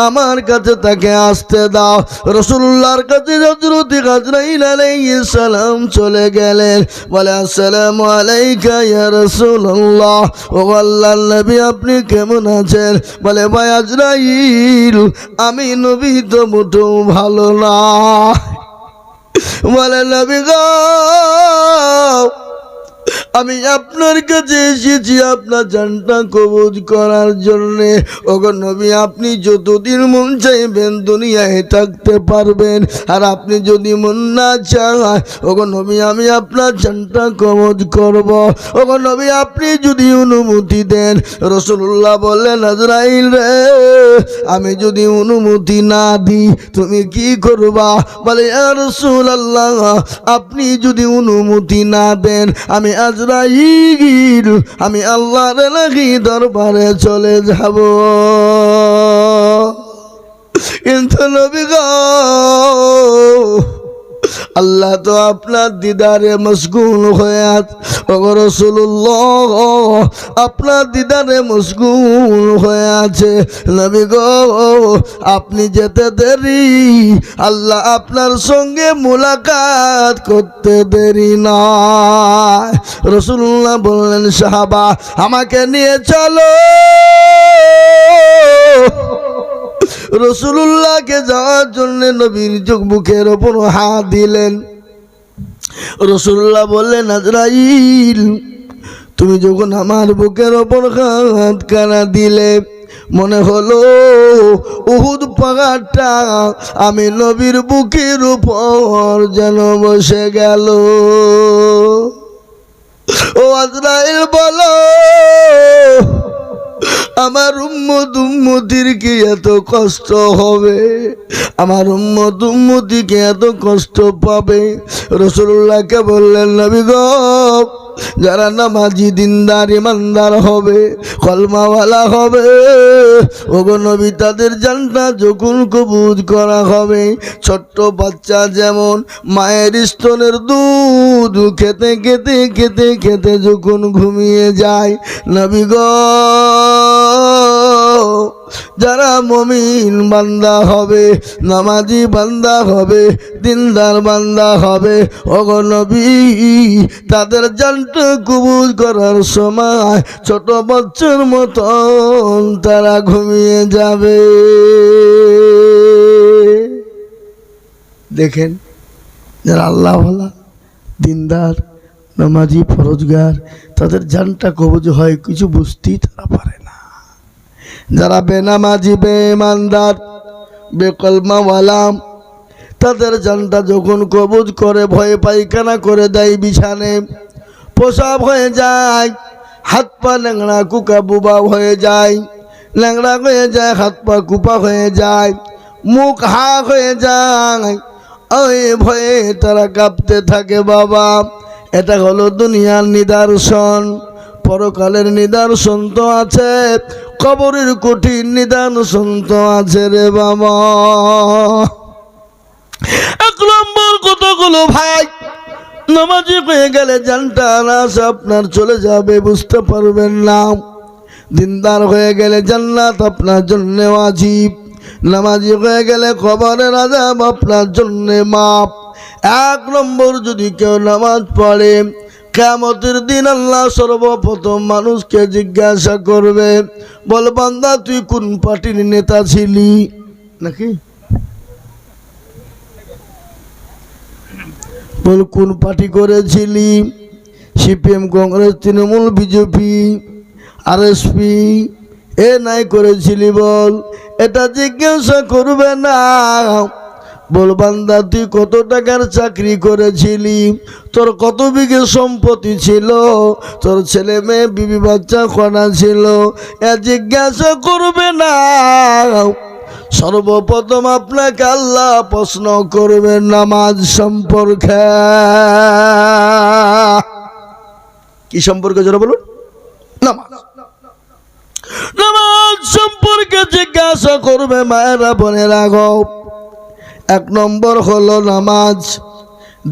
আমার কাছে তাকে আসতে দাও। রাসূলুল্লাহর কাছে হযরত আজরাইল আলাইহিস সালাম চলে গেলেন, বলে আসসালামু আলাইকা ইয়া রাসূলুল্লাহ। ও আল্লাহর নবী, আপনি কেমন আছেন? বলে, ভাই আজরাইল, আমি নবী তো মোটেও ভালো না। বলে, নবী গো, আমি আপনার কাছে এসেছি আপনার জানটা কবজ করার জন্যে। ওগো নবী, আপনি যতদিন মন চাইবেন দুনিয়ায় থাকতে পারবেন, আর আপনি যদি মন না চান, ওগো নবী, আমি আপনার জানটা কবজ করব। ওগো নবী, আপনি যদি অনুমতি দেন। রাসূলুল্লাহ বললেন, আজরাইল রে, আমি যদি অনুমতি না দিই তুমি কি করবা? বলে, ইয়া রাসূলুল্লাহ, আপনি যদি অনুমতি না দেন, আমি আজরাইল, আমি আল্লাহর লাগি দরবারে চলে যাব। কিন্তু নবী গো, আল্লাহ তো আপনার দিদারে মশগুল হয়ে আছে। ওগো রাসূলুল্লাহ, আপনার দিদারে মশগুল হয়ে আছে। নবী গো, আপনি যেতে দেরি, আল্লাহ আপনার সঙ্গে মুলাকাত করতে দেরি না। রাসূলুল্লাহ বললেন, সাহাবা, আমাকে নিয়ে চলো। রাসূলুল্লাহকে যাওয়ার জন্য নবীর চোখ মুখের ওপর হাত দিলেন। রাসূলুল্লাহ বললেন, আজরাইল, তুমি যখন আমার বুকের ওপর হাত কানা দিলে, মনে হলো উহুদ পাহাড়টা আমি নবীর বুকের উপর যেন বসে গেল। ও আজরাইল, বলো, আমার উম্মতির কি এত কষ্ট হবে? আমার উম্মতি কি এত কষ্ট পাবে? রাসূলুল্লাহকে বললেন, নবী গো, যারা নামাজি দিনদার ইমানদার হবে, কলমাওয়ালা হবে, ওগো নবী, তাদের জানটা যখন কবুল করা হবে, ছোট্ট বাচ্চা যেমন মায়ের স্তনের দুধ খেতে খেতে খেতে খেতে যখন ঘুমিয়ে যায়, নবী গো, যারা মুমিন বান্দা হবে, নামাজি বান্দা হবে, দিনদার বান্দা হবে, ওগো নবী, তাদের জানটা কবুল করার সময় ছোট বাচ্চার মতন তারা ঘুমিয়ে যাবে। দেখেন, যারা আল্লাহ ভালা, দিনদার, নামাজি ফরজগার, তাদের জানটা কবজ হয়, কিছু বুঝতেই তারা পারে না। যারা বেনামাজি, বেঈমানদার, বেকলমাওয়ালাম, তাদের জানটা যখন কবজ করে ভয়ে পায়খানা করে দেয়, বিছানে প্রসাব হয়ে যায়, হাত পা ল্যাংড়া কুকা বুবা হয়ে যায়, ল্যাংড়া হয়ে যায়, হাত পা কুপা হয়ে যায়, মুখ হা হয়ে যায়, ওই ভয়ে তারা কাঁপতে থাকে। বাবা, এটা হলো দুনিয়ার নিদর্শন, পরকালের নিদর্শন তো আছে, কবরের কঠিন নিদর্শন তো আছে রে বাবা। এক নম্বর কথাগুলো ভাই, নামাজি হয়ে গেলে জানটা আনাস আপনার চলে যাবে, বুঝতে পারবেন না। দিনদার হয়ে গেলে জান্নাত আপনার জন্য ওয়াজিব, নামাজি হয়ে গেলে কবরের আযাব আপনার জন্য মাপ। এক নম্বর, যদি কেউ নামাজ পড়ে, কিয়ামতের দিন আল্লাহ সর্বপ্রথম মানুষকে জিজ্ঞাসা করবে, বল বান্দা তুই কোন পার্টির নেতা ছিলি, নাকি বল কোন পার্টি করেছিলি, CPM, Congress, Trinamool, BJP, RSP, এ নাই করেছিলি বল। এটা জিজ্ঞাসা করবে না। বল বান্দা তুই কত টাকার চাকরি করেছিলি, তোর কত বিঘে সম্পত্তি ছিল, তোর ছেলে মেয়ে বিবি বাচ্চা কনা ছিল, এ জিজ্ঞাসা করবে না। সর্বপ্রথম আপনাকে আল্লাহ প্রশ্ন করবেন নামাজ সম্পর্কে। কি সম্পর্কে যারা বলুন? নামাজ। নামাজ সম্পর্কে জিজ্ঞাসা করবে মায়েরা, বোনেরা গো। এক নম্বর হলো নামাজ।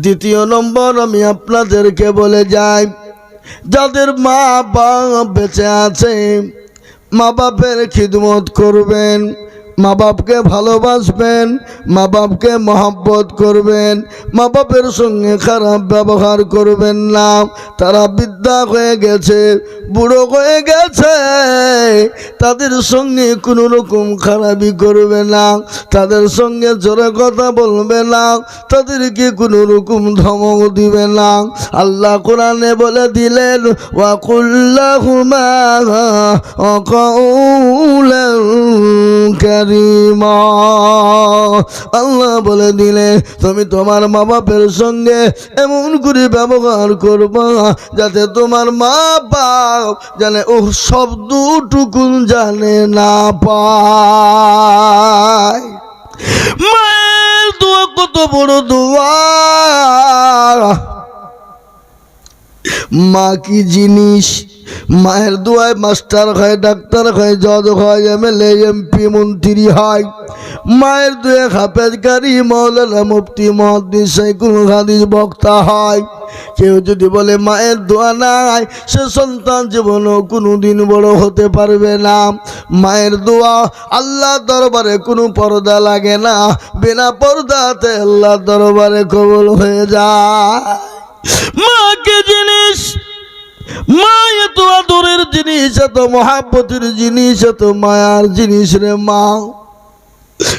দ্বিতীয় নম্বর আমি আপনাদেরকে বলে যাই, যাদের মা বাপ বেঁচে আছে, মা বাপের খিদমত করবেন, মা বাপকে ভালোবাসবেন, মা বাপকে মহব্বত করবেন, মা বাপের সঙ্গে খারাপ ব্যবহার করবেন না। তারা বৃদ্ধা হয়ে গেছে, বুড়ো হয়ে গেছে, তাদের সঙ্গে কোনো রকম খারাপি করবে না, তাদের সঙ্গে জোরে কথা বলবে না, তাদেরকে কোনো রকম ধমক দিবে না। আল্লাহ কোরআনে বলে দিলেন, ওয়াকুল্লাহুমা কাউলান কারীমা। আল্লাহ বলে দিলে তুমি তোমার মা বাপের সঙ্গে এমন করে ব্যবহার করবা যাতে তোমার মা বাপ জানে ও শব্দটুকু জানে না পায়। মায়ের দোয়া কত বড় দোয়া, মা কি জিনিস। মায়ের দোয়ায় মাস্টার হয়, ডাক্তার হয়, জজ হয়, এমএলএ, এমপি, মন্ত্রী হয়। মায়ের দোয়া হাফেজ, কারি, মাওলানা, মুফতি, মুহাদ্দিস, শাইখুল হাদিস, বক্তা হয়। কেউ যদি বলে মায়ের দোয়া নাই, সে সন্তান জীবনও কোনোদিন বড় হতে পারবে না। মায়ের দোয়া আল্লাহ দরবারে কোনো পর্দা লাগে না, বিনা পর্দাতে আল্লাহ দরবারে কবুল হয়ে যায়। মা কি জিনিস? মা এত আদরের জিনিস, এত মহাব্বতের জিনিস, এত মায়ার জিনিস রে মা।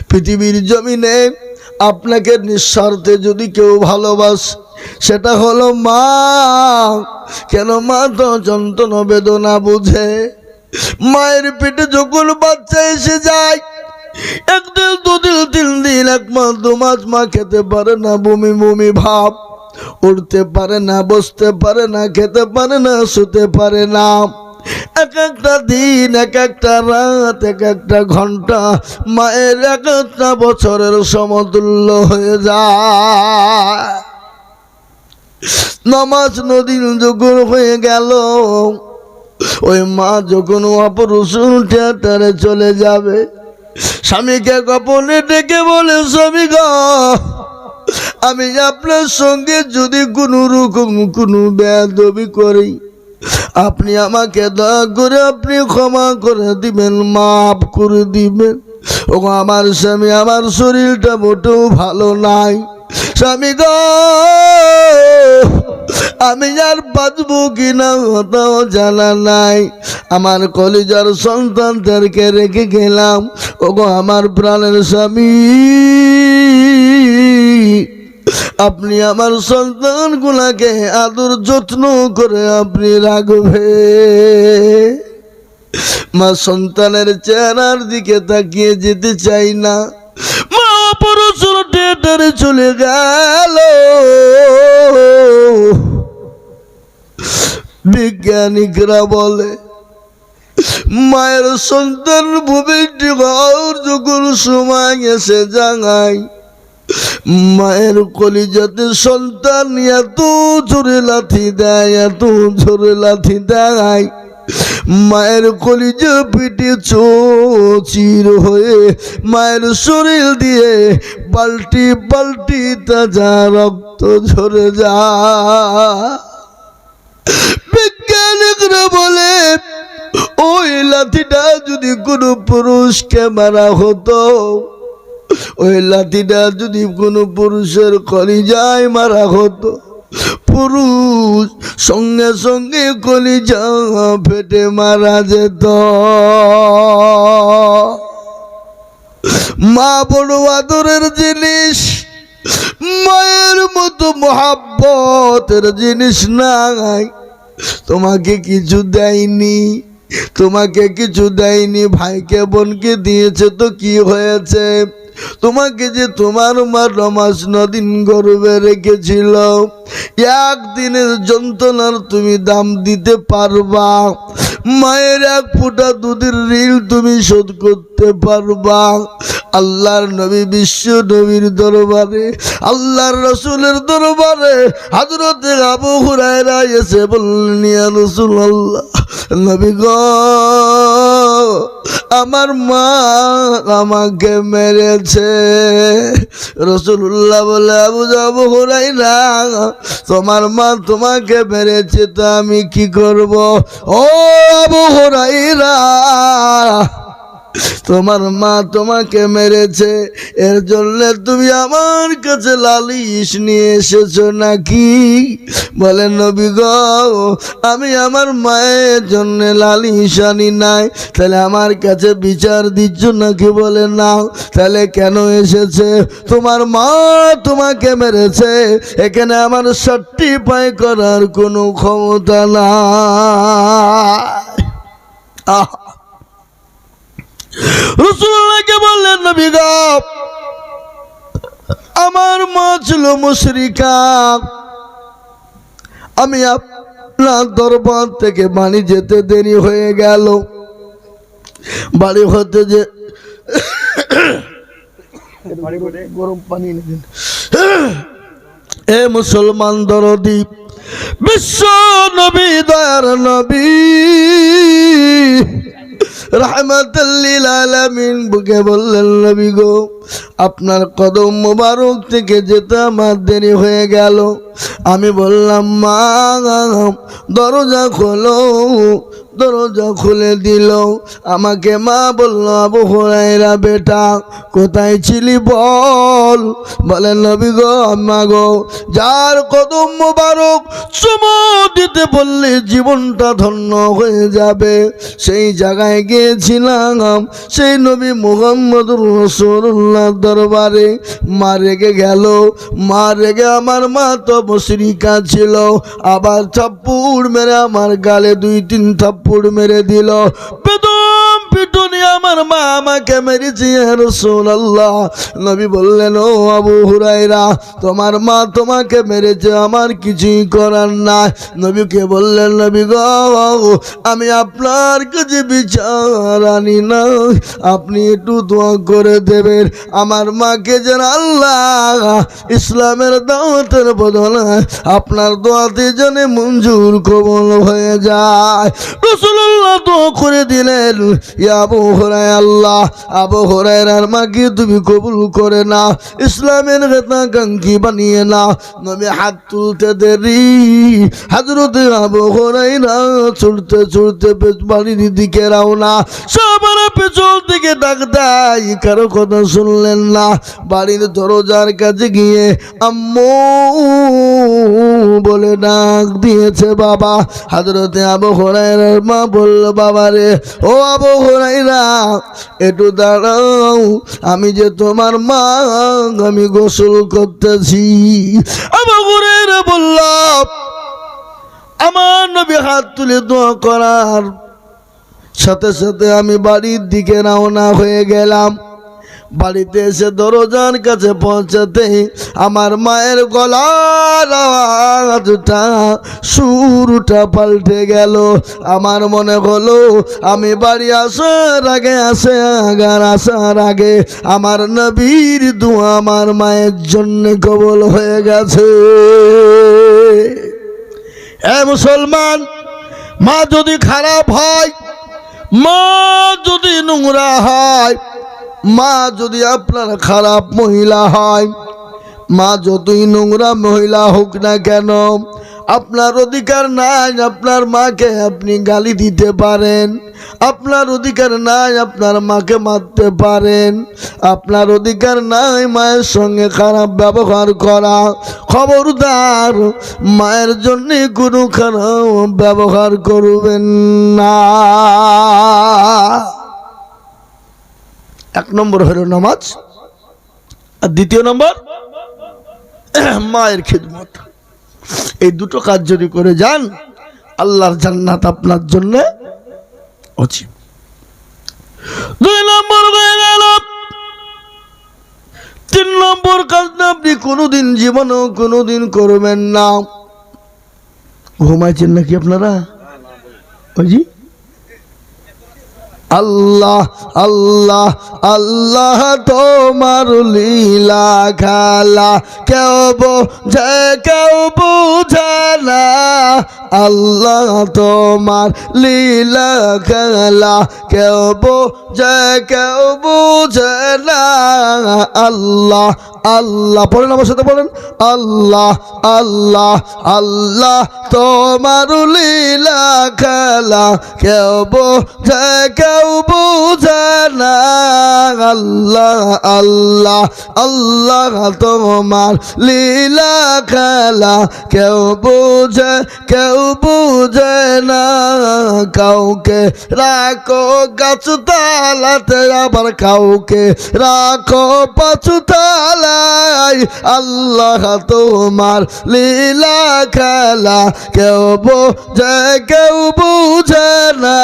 পৃথিবীর জমিনে আপনাকে নিঃস্বার্থে যদি কেউ ভালোবাসে, সেটা হলো মা। কেন? মা তো যন্ত্রণা বেদনা বুঝে। মায়ের পেটে যখন বাচ্চা এসে যায়, একদিন, দুদিন, 3 দিন, 1 মাস, 2 মাস মা খেতে পারে না, বমি বমি ভাব, উঠতে পারে না, বসতে পারে না, খেতে পারে না, শুতে পারে না। এক একটা দিন, এক একটা রাত, এক একটা ঘন্টা মায়ের এক একটা বছরের সমতুল্য হয়ে যায়। নামাজ নদীর যখন হয়ে গেল, ওই মা যখন অপারেশন থিয়েটারে চলে যাবে, স্বামীকে গোপনে ডেকে বলে, স্বামী গো, আমি আপনার সঙ্গে যদি কোনো রকম কোনো বেয়াদবি করি, আপনি আমাকে দয়া করে আপনি ক্ষমা করে দিবেন, মাফ করে দিবেন। ও আমার স্বামী, আমার শরীরটা মোটেও ভালো নাই, স্বামী গো, আমি আর বাঁচবো কিনা তাও জানা নাই। আমার কলিজার সন্তানদেরকে রেখে গেলাম। ওগো আমার প্রাণের স্বামী, আপনি আমার সন্তানগুলাকে আদর যত্ন করে আপনি রাখবে। মা সন্তানের চেহারার দিকে তাকিয়ে যেতে চাই না, মা অপারেশন থিয়েটারে চলে গেল। বিজ্ঞানিকরা বলে মায়ের সন্তান ভূমিষ্ঠ হওয়ার যখন সময় এসে যায়, মায়ের কলিজাতে সন্তান এত জোরে লাথি দেয়, এত জোরে লাথি দেয়, মায়ের কলিজা পিঠে চির হয়ে মায়ের শরীর দিয়ে বালতি বালতি তাজা রক্ত ঝরে যায়। বিজ্ঞানিকরা বলে ওই লাঠিটা যদি কোনো পুরুষকে মারা হতো, ওই লাঠিটা যদি কোনো পুরুষের কলিজায় মারা হতো, পুরুষ সঙ্গে সঙ্গে কলিজা ফেটে মারা যেত। মা বড় আদরের জিনিস, মায়ের মতো মহাব্বতের জিনিস নাই। তোমাকে কিছু দেয়নি, তোমাকে কিছু দেয়নি, ভাইকে বোনকে দিয়েছে তো কি হয়েছে? তোমাকে যে তোমার মা রমাস নদিন গর্বে রেখেছিল, একদিনের যন্ত্রণার তুমি দাম দিতে পারবা? মায়ের এক ফোঁটা দুধের ঋণ তুমি শোধ করতে পারবা? আল্লাহর নবী বিশ্ব নবীর দরবারে, আল্লাহর রসুলের দরবারে হযরত আবু হুরায়রা এসে বললেন, ইয়া রাসূলুল্লাহ, নবী গো, আমার মা আমাকে মেরেছে। রাসূলুল্লাহ বলে, আবু হুরায়রা, তোমার মা তোমাকে মেরেছে, তা আমি কি করব? ও আবু হুরায়রা, তোমার মা তোমাকে মেরেছে, এর জন্য তুমি আমার কাছে লালিশ নিয়ে এসেছো নাকি? বলে, নবী গো, আমি আমার মায়ের জন্য লালিশ আনি নাই। তাহলে আমার কাছে বিচার দিচ্ছ নাকি? বলে, না। তাহলে কেন এসেছে? তোমার মা তোমাকে মেরেছে, এখানে আমার সার্টিফাই করার কোনো ক্ষমতা নাই। রাসূলুল্লাহকে বললেন, নবী গো, আমার মা ছিল মুশরিকা, আমি আপনার দরবার থেকে বাড়ি যেতে দেরি হয়ে গেল। বাড়ি হতে যে গরম পানি নেবেন। এ মুসলমান দরদি, বিশ্ব নবী, দয়ার নবী, রাহমাতাল লিল আলামিন বুকে বললেন, নবী গো, আপনার কদম মোবারক থেকে যেতে আমার দেরি হয়ে গেল। আমি বললাম, মা দরজা খোলো। দরজা খুলে দিল আমাকে। মা বলল, আবু হুরায়রা বেটা, কোথায় ছিলি বল? বলেন, নবী গো, আম্মা গো, যার কদম মোবারক চুমু দিতে বললে জীবনটা ধন্য হয়ে যাবে, সেই জায়গায় গিয়েছিলাম। সেই নবী মুহাম্মদুর রাসূলুল্লাহ দরবারে মা রেগে গেল। মা রেগে, আমার মা তো মুশরিকা ছিল, আবার থাপ্পড় মেরে আমার গালে 2-3 থাপ্পড় মেরে দিল। বেদম পিটুনি আমার মা আমাকে মেরেছে। ইয়া রাসূলুল্লাহ, নবী বললেন, ও আবু হুরায়রা, তোমার মা তোমাকে মেরেছে, আমার কিছুই করার নাই। নবীকে বললেন, নবী গো, আমি আপনার কাছে বিচার আনি না, আপনি একটু দোয়া করে দেবেন আমার মাকে যেন আল্লাহ ইসলামের দাওয়াতের বদলে আপনার দোয়াতে যেন মঞ্জুর কবুল হয়ে যায়। রাসূলুল্লাহ দোয়া করে দিলেন, ইয়া আবু হুরায়রা, আল্লাহ আবু হুরায়রার মাকে তুমি কবুল করে নাও, ইসলামের হিতাকাঙ্ক্ষী বানিয়ে নাও। নবী হাত তুলতে দেরি, হযরত আবু হুরায়রা ছুটতে ছুটতে বাড়ির দিকে রওনা। সব এবারে পেছন থেকে ডাক দেয়, কারো কথা শুনলেন না। বাড়ির দরজার কাছে গিয়ে আম্মু বলে ডাক দিয়েছে বাবা। হযরতে আবু হুরায়রার মা বলল, বাবা রে, ও আবু হুরায়রা, একটু দাঁড়াও, আমি যে তোমার মা, আমি গোসল করতেছি। আবু হুরায়রা বলল, আমার নবী হাত তুলে দোয়া করার সাথে সাথে আমি বাড়ির দিকে রওনা হয়ে গেলাম। বাড়িতে এসে দরজার কাছে পৌঁছাতে আমার মায়ের গলার আওয়াজটা, সুরটা পাল্টে গেল। আমার মনে হলো আমি বাড়ি আসার আগে আমার নবীর দোয়া আমার মায়ের জন্য কবুল হয়ে গেছে। এ মুসলমান, মা যদি খারাপ হয়, মা যদি নোংরা হয়, মা যদি আপনার খারাপ মহিলা হয়, মা যতই নোংরা মহিলা হোক না কেন, আপনার অধিকার নাই আপনার মাকে আপনি গালি দিতে পারেন, আপনার অধিকার নাই আপনার মাকে মারতে পারেন, আপনার অধিকার নাই মায়ের সঙ্গে খারাপ ব্যবহার করা। খবরদার, মায়ের জন্য কোনো খারাপ ব্যবহার করবেন না। এক নম্বর হলো নামাজ, আর দ্বিতীয় নম্বর মায়ের খিদমত। এই দুটো কাজ যদি করে যান, আল্লাহর জান্নাত আপনার জন্য অচিব। দুই নম্বর হয়ে গেল, তিন নম্বর কাজটা আপনি কোনোদিন জীবনেও কোনোদিন করবেন না। ঘুমাইছেন নাকি আপনারা? ওই আল্লাহ আল্লাহ আল্লাহ তোমার লীলা খেলা কেউ বোঝে কেউ বুঝে না। আল্লাহ তোমার লীলা খেলা কেউ বোঝে কেউ বুঝে না। আল্লাহ আল্লাহ পড়েন, আমার সাথে পড়েন, আল্লাহ আল্লাহ আল্লাহ তোমার লীলা খেলা কেউ বোঝে কেউ বুঝে না। আল্লাহ আল্লাহ আল্লাহ তোমার লীলা খেলা কেউ বোঝে কেউ বুঝে না। কাউকে রাখো গাছ তালাতে, আবার কাউকে রাখো পাঁচু তালায়। আল্লাহ তোমার লীলা খেলা কেউ বোঝে কেউ বুঝে না।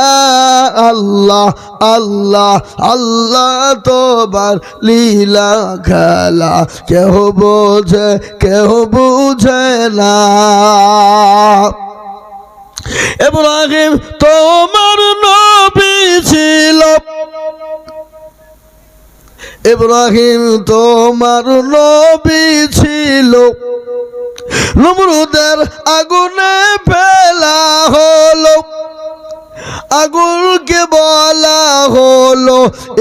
আল্লাহ আল্লাহ আল্লাহ তোমার লীলা খেলা কেউ বোঝে কেউ বুঝে না। ইব্রাহিম তোমার নবী ছিল, ইব্রাহিম তোমার নবী ছিল, নমরুদের আগুনে ফেলা হলো, আগুনকে বলা হলো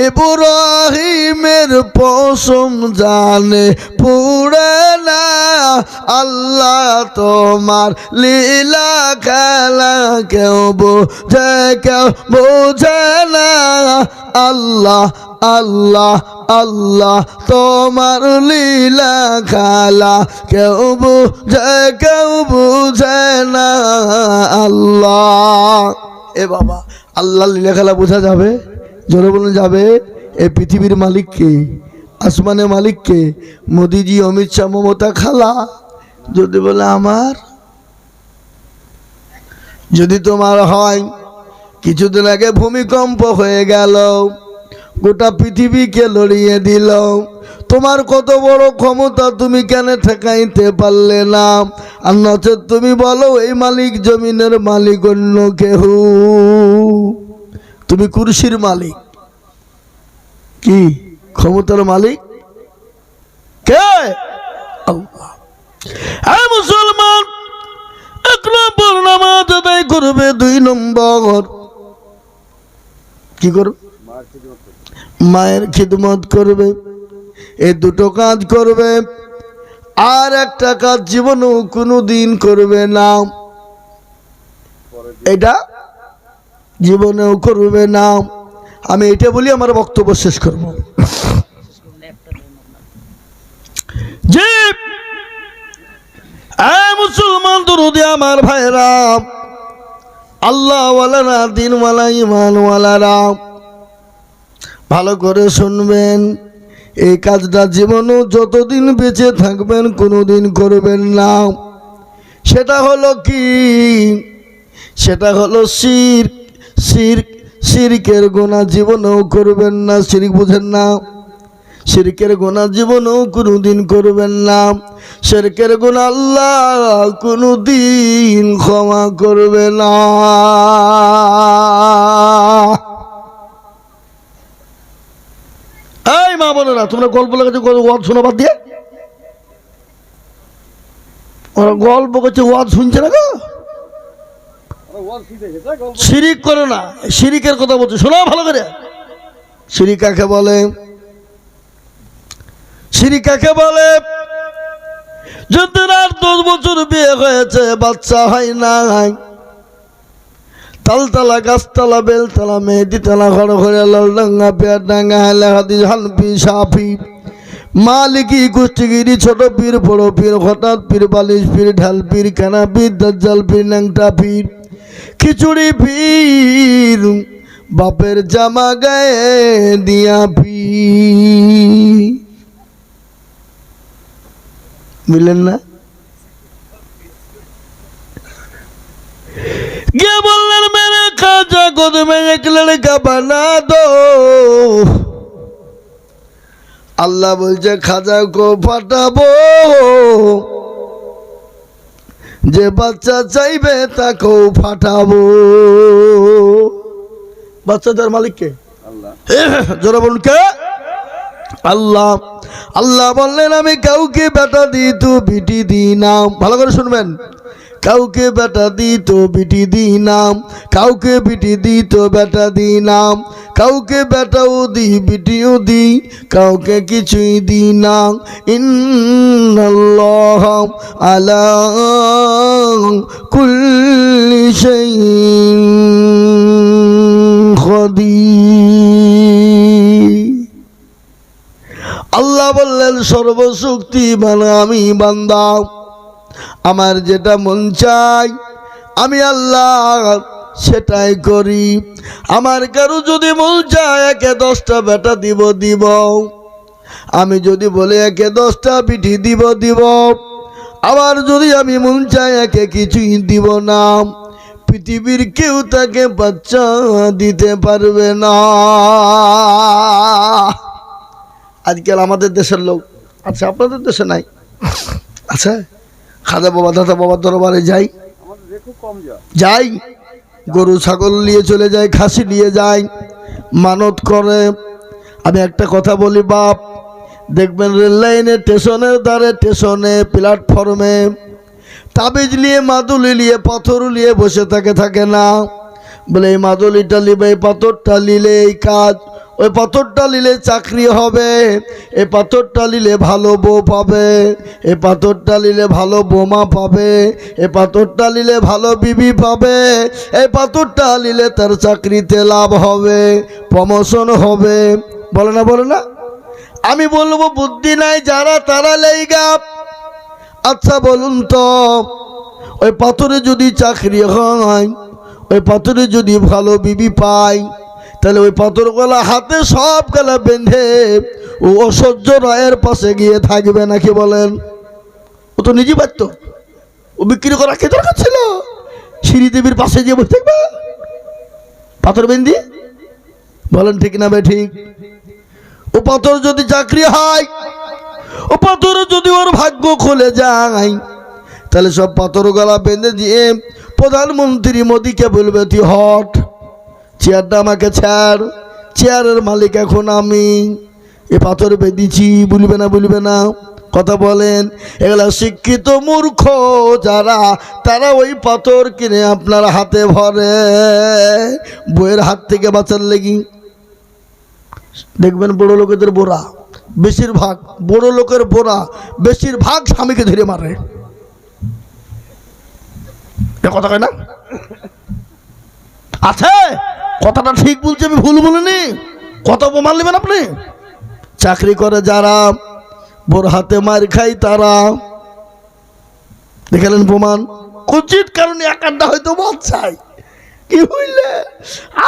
ইব্রাহিমের পশম জানে পুড়ে না। আল্লাহ তোমার লীলা খেলা কেউ বোঝে কেউ বোঝে না। আল্লাহ আল্লাহ আল্লাহ তোমার লীলা খেলা কেউ বোঝে কেউ বুঝে না। আল্লাহ, এ বাবা, আল্লাহ লীলা খেলা বোঝা যাবে? জোরে বলুন যাবে? এই পৃথিবীর মালিক কে? আসমানের মালিক কে? মোদিজি, অমিত শাহ, মমতা খালা? যদি বলে আমার, যদি তোমার হয়, কিছুদিন আগে ভূমিকম্প হয়ে গেল, গোটা পৃথিবীকে লড়িয়ে দিল, তোমার কত বড় ক্ষমতা, তুমি কেন ঠেকাইতে পারলে না? আর নচেত তুমি বলো এই মালিক জমিনের মালিক অন্য কেহ, তুমি কুরসির মালিক, কি ক্ষমতার মালিক কে? আল্লাহ। এই মুসলমান, এক নম্বর নামাজ আদায় করবে, দুই নম্বর কি করবে? মায়ের খিদমত করবে। এই দুটো কাজ করবে, আর একটা কাজ জীবনেও কোনোদিন করবে না। এটা জীবনেও করবে না। আমি এটা বলি আমার বক্তব্য শেষ করব। যে মুসলমান দরুদি আমার ভাইরা, আল্লাহ ওয়ালারা, দিনওয়ালা, ইমানওয়ালারা, ভালো করে শুনবেন। এই কাজটা জীবনও যতদিন বেঁচে থাকবেন কোনোদিন করবেন না। সেটা হলো কি? সেটা হলো শিরক। শিরক, শিরকের গুনাহ জীবনেও করবেন না। শিরক বুঝেন না? শিরকের গুনাহ জীবনেও কোনোদিন করবেন না। শিরকের গুনাহ আল্লাহ কোনোদিন ক্ষমা করবে না। এই মা বোনেরা, তোমরা গল্প লেগেছে ওয়াজ শোনা বাদ দিয়ে, ওরা গল্প করছে, ওয়াজ শুনছে না গো। শিরিক করো না, শিরিকের কথা বলছে, শোনো ভালো করে। শিরিক কাকে বলে? শিরিক কাকে বলে? যদি আর 10 বছর বিয়ে হয়েছে, বাচ্চা হয় নাই, তালতলা, গাছতলা, বেলতলা, মেহেদিতলা, ঘরে লালডাঙ্গা, পেয়ারডাঙ্গা, হাদিস, হানফি, শাফি, মালিকি, কুষ্টিগিরি, ছোট পীর, বড় পীর, হঠাৎ পীর, বালিশ পীর, ঢাল পীর, কানা পীর, দাজ্জাল পীর, ন্যাংটা পীর, খিচুড়ি পীর, বাপের জামা গায়ে দিয়া পীর। বুঝলেন না? কে বললেন মেরে খাজা গোদ মে এক লড়কা বানা দো। আল্লাহ বলছে খাজা কো ফাটাবো, যে বাচ্চা চাইবে তাকেও ফাটাবো। বাচ্চাদের মালিক কে? আল্লাহ। জোরে বলুন কে? আল্লাহ। আল্লাহ বললেন আমি কাউকে বেটা দিই তো বিটি দিই না। ভালো করে শুনবেন। কাউকে বেটা দিই তো বিটি দিই না, কাউকে বিটি দিই তো বেটা দিই না, কাউকে বেটাও দিই বিটিও দিই, কাউকে কিছুই দিই না। ইন্নাল্লাহ আলা কুল্লি শাইইন কাদির। আল্লাহ বললেন সর্বশক্তিমান আমি বান্দা, আমার যেটা মন চাই আমি আল্লাহ সেটাই করি। আমার কারো যদি মন চায় একে 10টা বেটা দিব দিব, আমি যদি বলি একে 10টা বিটি দিব দিব। আবার যদি আমি মন চাই একে কিছুই দিব না, পৃথিবীর কেউ তাকে বাচ্চা দিতে পারবে না। আজকাল আমাদের দেশের লোক, আচ্ছা আপনাদের দেশে নাই, আচ্ছা খাজা বাবা, দাদা বাবার দরবারে যাই, যাই, গরু ছাগল নিয়ে চলে যায়, খাসি নিয়ে যায়, মানত করে। আমি একটা কথা বলি বাপ, দেখবেন রেল লাইনে, স্টেশনের ধারে, স্টেশনে, প্ল্যাটফর্মে তাবিজ নিয়ে, মাদুলি নিয়ে, পাথর নিয়ে বসে থাকে না। বলে এই মাদুলিটা নিবে, এই পাথরটা নিলে এই কাজ, ওই পাথরটা নিলে চাকরি হবে, এই পাথরটা নিলে ভালো বউ পাবে, এই পাথরটা নিলে ভালো বোমা পাবে, এই পাথরটা নিলে ভালো বিবি পাবে, এই পাথরটা নিলে তার চাকরিতে লাভ হবে, প্রমোশন হবে। বলে না, বলে না? আমি বলবো বুদ্ধি নাই যারা, তারা লেগা। আচ্ছা বলুন তো, ওই পাথরে যদি চাকরি হয়, ওই পাথরে যদি ভালো বিবি পায়, তাহলে ওই পাথর গলা হাতে সব গলা বেঁধে ও অসহ্য রায়ের পাশে গিয়ে থাকবে নাকি বলেন? ও তো নিজে পারত, ও বিক্রি করা কে দরকার ছিল? শ্রীদেবীর পাশে গিয়ে বসে থাকবে পাথর বেঁধে? বলেন ঠিক না বে ঠিক? ও পাথর যদি চাকরি হয়, ও পাথরে যদি ওর ভাগ্য খুলে যায়, তাহলে সব পাথর গলা বেঁধে দিয়ে প্রধানমন্ত্রী মোদীকে বলবে তুই হট, চেয়ারটা আমাকে ছাড়, চেয়ারের মালিক এখন আমি, এ পাথর বেঁধেছি। বলবে না, বলবে না? কথা বলেন। এগুলা শিক্ষিত মূর্খ যারা, তারা ওই পাথর কিনে আপনার হাতে ভরে বইয়ের হাত থেকে বাঁচার লেগি। দেখবেন বড় লোকেদের বোরা, বেশিরভাগ বড় লোকের বোরা বেশিরভাগ স্বামীকে ধরে মারে। কথা কয় না? আছে কথাটা ঠিক বলছি, আমি ভুল বলিনি। কত প্রমাণ নেবেন আপনি? চাকরি করে যারা, বোর হাতে মার খাই তারা, দেখালেন প্রমাণ। উচিত কারণে এক আড্ডা হয়তো বাচ্চাই কি হইলে।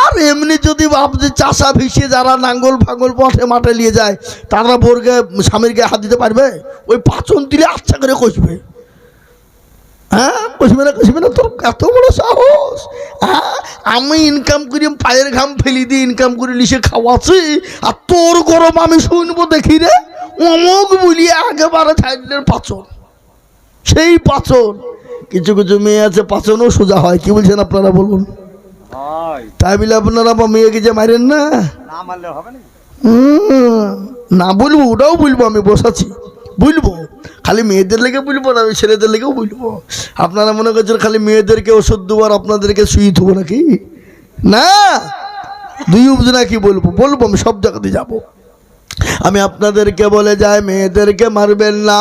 আর এমনি যদি ভাবছে চাষা ভিসিয়ে যারা নাঙ্গল ফাঙ্গল পথে মাঠে নিয়ে যায়, তারা বোরকে স্বামীর গায়ে হাত দিতে পারবে? ওই পাচন দিলে আচ্ছা করে কষবে। হ্যাঁ, কষবে না, তোর এত বড় সাহস? হ্যাঁ, আমি ইনকাম করি, পায়ের ঘাম ফেলি দিয়ে ইনকাম করে লিসে খাওয়াচ্ছি, আর তোর গরম আমি শুনবো দেখি রে? অমুক বলিয়ে একেবারে থাইল্যান্ডের পাচন, সেই পাচন। কিছু কিছু মেয়ে আছে পাচনও সোজা হয়, কি বলছেন আপনারা বলুন? তাই বলে আপনারা মেয়েকে যে মারেন না, না বলবো, ওটাও বলবো, আমি বসাচ্ছি বলবো। খালি মেয়েদের লেগে বলবো না, আমি ছেলেদের লেগেও বলবো। আপনারা মনে করছেন খালি মেয়েদেরকে ওষুধ দেবো আর আপনাদেরকে শুয়ে দেবো নাকি? না, দুই উপজনা কি বলবো, আমি সব জায়গাতে যাব। আমি আপনাদেরকে বলে যাই, মেয়েদেরকে মারবেন না,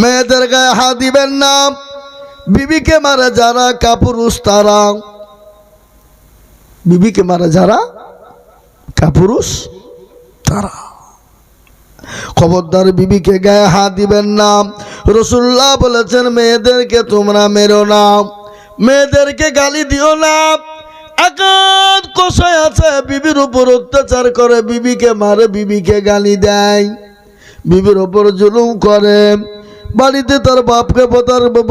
মেয়েদের গায়ে হাত দিবেন না। বিবিকে মারে যারা কাপুরুষ তারা, বিবিকে মারে যারা কাপুরুষ তারা। খবরদার বিবিকে গায়ে হাত দিবেন না। রাসূলুল্লাহ বলেছেন মেয়েদেরকে তোমরা মেরো না, মেয়েদেরকে গালি দিও না। একাদ কষায় আছে বিবির উপর অত্যাচার করে, বিবিকে মারে, বিবিকে গালি দেয়, বিবির উপর জুলুম করে। বাড়িতে তার বাপকে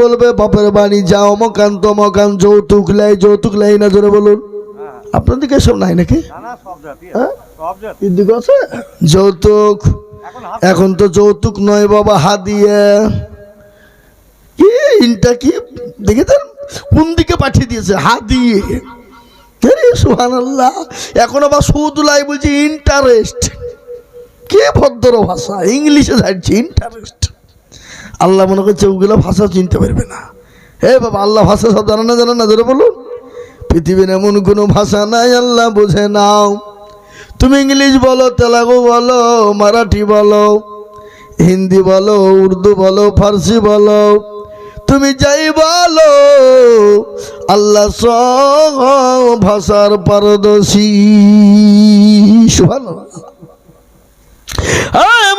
বলবে বাপের বাড়ি যাও, মকান তো মকান, যৌতুক লাই না, জোরে বলুন। আপনাদেরকে সব নাই নাকি? যৌতুক এখন তো যৌতুক নয় বাবা, হাদিয়া। কি ইনটা কি দেখেছেন কোন দিকে পাঠিয়ে দিয়েছে? হাদিয়ে। সুবহানাল্লাহ। এখন আবার সুদ লাই বলছি ইন্টারেস্ট। কে ভদ্র ভাষা, ইংলিশে যাচ্ছে ইন্টারেস্ট। আল্লাহ মনে করছে ওগুলো ভাষা চিনতে পারবে না। হে বাবা, আল্লাহ ভাষা সব জানে না, ধরে বলুন। পৃথিবীর এমন কোনো ভাষা নাই আল্লাহ বোঝে নাও। তুমি ইংলিশ বলো, তেলেগু বলো, মারাঠি বলো, হিন্দি বলো, উর্দু বলো, ফার্সি বলো, তুমি যাই বলো, আল্লাহ সব ভাষার পারদর্শী। সুবহানাল্লাহ।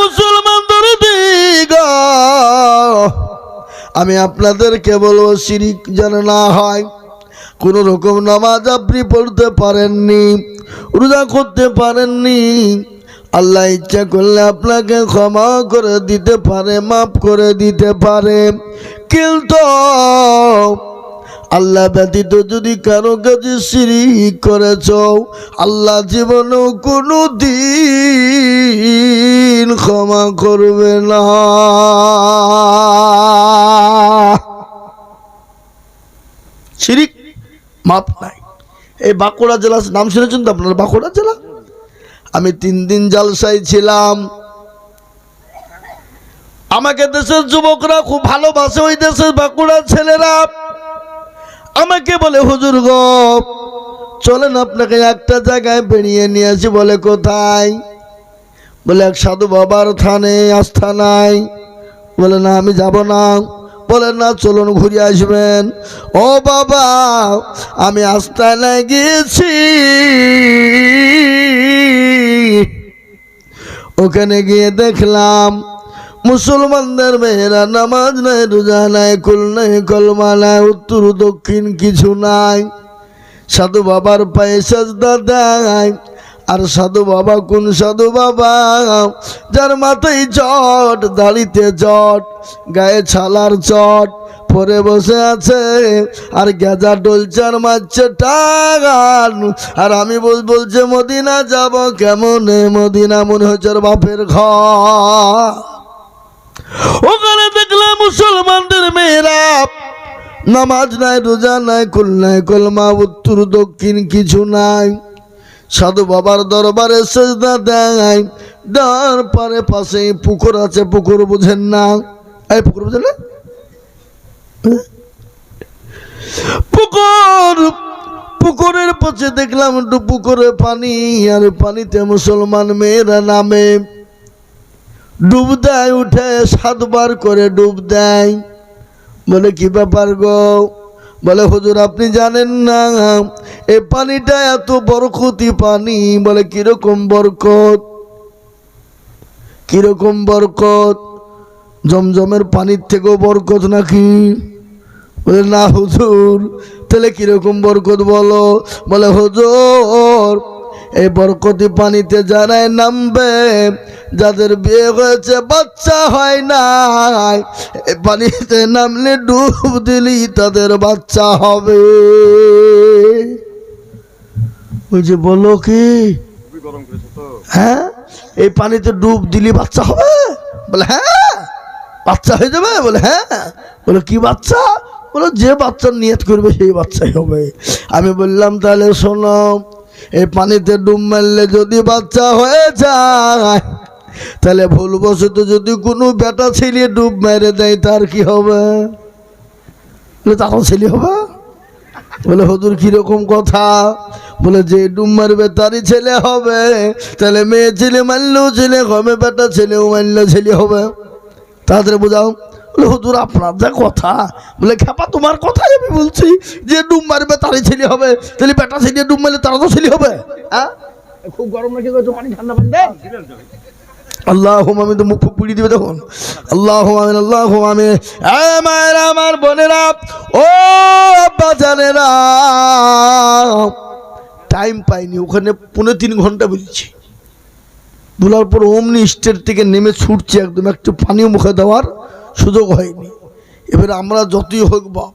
মুসলমান দরদিগণ, আমি আপনাদেরকে বলবো শিরিক যেন না হয়। কোন রকম নামাজ আপনি পড়তে পারেননি, রোজা করতে পারেননি, আল্লাহ ইচ্ছা করলে আপনাকে ক্ষমা করে দিতে পারে, মাফ করে দিতে পারে। কিন্তু আল্লাহ ব্যতীত যদি কারো কাছে শিরিক করেছ, আল্লাহ জীবনেও কোনো দিন ক্ষমা করবে না। শিরিক মাপ নাই। এই বাঁকুড়া জেলা নাম শুনেছেন তো আপনারা? বাঁকুড়া জেলা। আমি 3 দিন জালসায় ছিলাম। আমাকে দেশের যুবকরা খুব ভালোবাসে, ওই দেশের বাঁকুড়ার ছেলেরা আমাকে বলে হুজুর গো চলেন আপনাকে একটা জায়গায় বেরিয়ে নিয়ে আসি। বলে কোথায়? বলে এক সাধু বাবার থানে আস্থানায়। বলে না আমি যাব না। বলে না চলুন ঘুরে আসবেন। ও বাবা, আমি আস্থানায় গিয়েছি, ওখানে গিয়ে দেখলাম মুসলমানদের মেয়েরা নামাজ নাই, রোজা নাই, কুল নাই, কলমা নাই, উত্তর দক্ষিণ কিছু নাই। সাধু বাবার পায়ে সাজদা দেয়। আর সাধু বাবা কোন সাধু বাবা? যার মাথায় চট, দাড়িতে চট, গায়ে ছালার চট, পরে বসে আছে আর গেজা ডলচার মারছে টান। আর আমি বলছে মদিনা যাব কেমন? মদিনা মনে হচ্ছে বাপের ঘর। ওখানে দেখলে মুসলমানদের মেয়েরা নামাজ নাই, রোজা নাই, কুল নাই, কলমা, উত্তর দক্ষিণ কিছু নাই। সাধু বাবার দরবারে সেজদা দেয়। ডার পারে পাশে পুকুর আছে, পুকুর বুঝেন না? এই পুকুর বুঝেন না? পুকুরের পাশে দেখলাম একটু পুকুরে পানি, আর পানিতে মুসলমান মেয়েরা নামে, ডুব দেয়, উঠে 7 বার করে ডুব দেয়। বলে কি ব্যাপার গো? বলে হুজুর আপনি জানেন না এই পানিটা এত বরকতি পানি। বলে কিরকম বরকত? কিরকম বরকত? জমজমের পানির থেকেও বরকত নাকি? বলে না হুজুর। তাহলে কিরকম বরকত বলো? বলে হুজুর এই বরকতি পানিতে যারাই নামবে, যাদের বিয়ে হয়েছে বাচ্চা হয় নাই, এই পানিতে নামলে ডুব দিলি তাদের বাচ্চা হবে। ওই যে বলো কি, হ্যাঁ এই পানিতে ডুব দিলি বাচ্চা হবে? বলে হ্যাঁ বাচ্চা হয়ে যাবে। বলে হ্যাঁ। বলে কি বাচ্চা? বলে যে বাচ্চার নিয়ত করবে সেই বাচ্চাই হবে। আমি বললাম তাহলে শোনো, এই পানিতে ডুব মারলে যদি বাচ্চা হয়ে যায়, তাহলে ভুলবশত যদি কোনো বেটা ছেলে ডুব মেরে দেয় তার কি হবে? বলে তারও ছেলে হবে। বলে হুজুর কিরকম কথা? বলে যে ডুব মারবে তারই ছেলে হবে। তাহলে মেয়ে ছেলে মারলেও ছেলে হবে, বেটা ছেলেও মারলেও ছেলে হবে। তাড়াতাড়ি বোঝাও। বলে হুজুর আপনার যা কথা। বলে খেপা তোমার কথাই আমি বলছি, যে ডুব মারবে তারই ছেলে হবে, তাহলে বেটা ছেলে ডুব মারলে তারা তো ছেলে হবে। হ্যাঁ খুব গরম নাকি? পানি ঠান্ডা পানি দেয়। আল্লাহুম্মা, আমি তো মুখ ফুক পুড়িয়ে দিবে তখন। আল্লাহুম্মা আমিন, আল্লাহুম্মা আমিন। মায়েরা, আমার বোনেরা, ও বাজানেরা, টাইম পাইনি, ওখানে 3.5 ঘন্টা বলছি। বলার পর অমনি স্টেজ থেকে নেমে ছুটছে, একদম একটু পানিও মুখে দেওয়ার সুযোগ হয়নি। এবারে আমরা যতই হোক বাপ,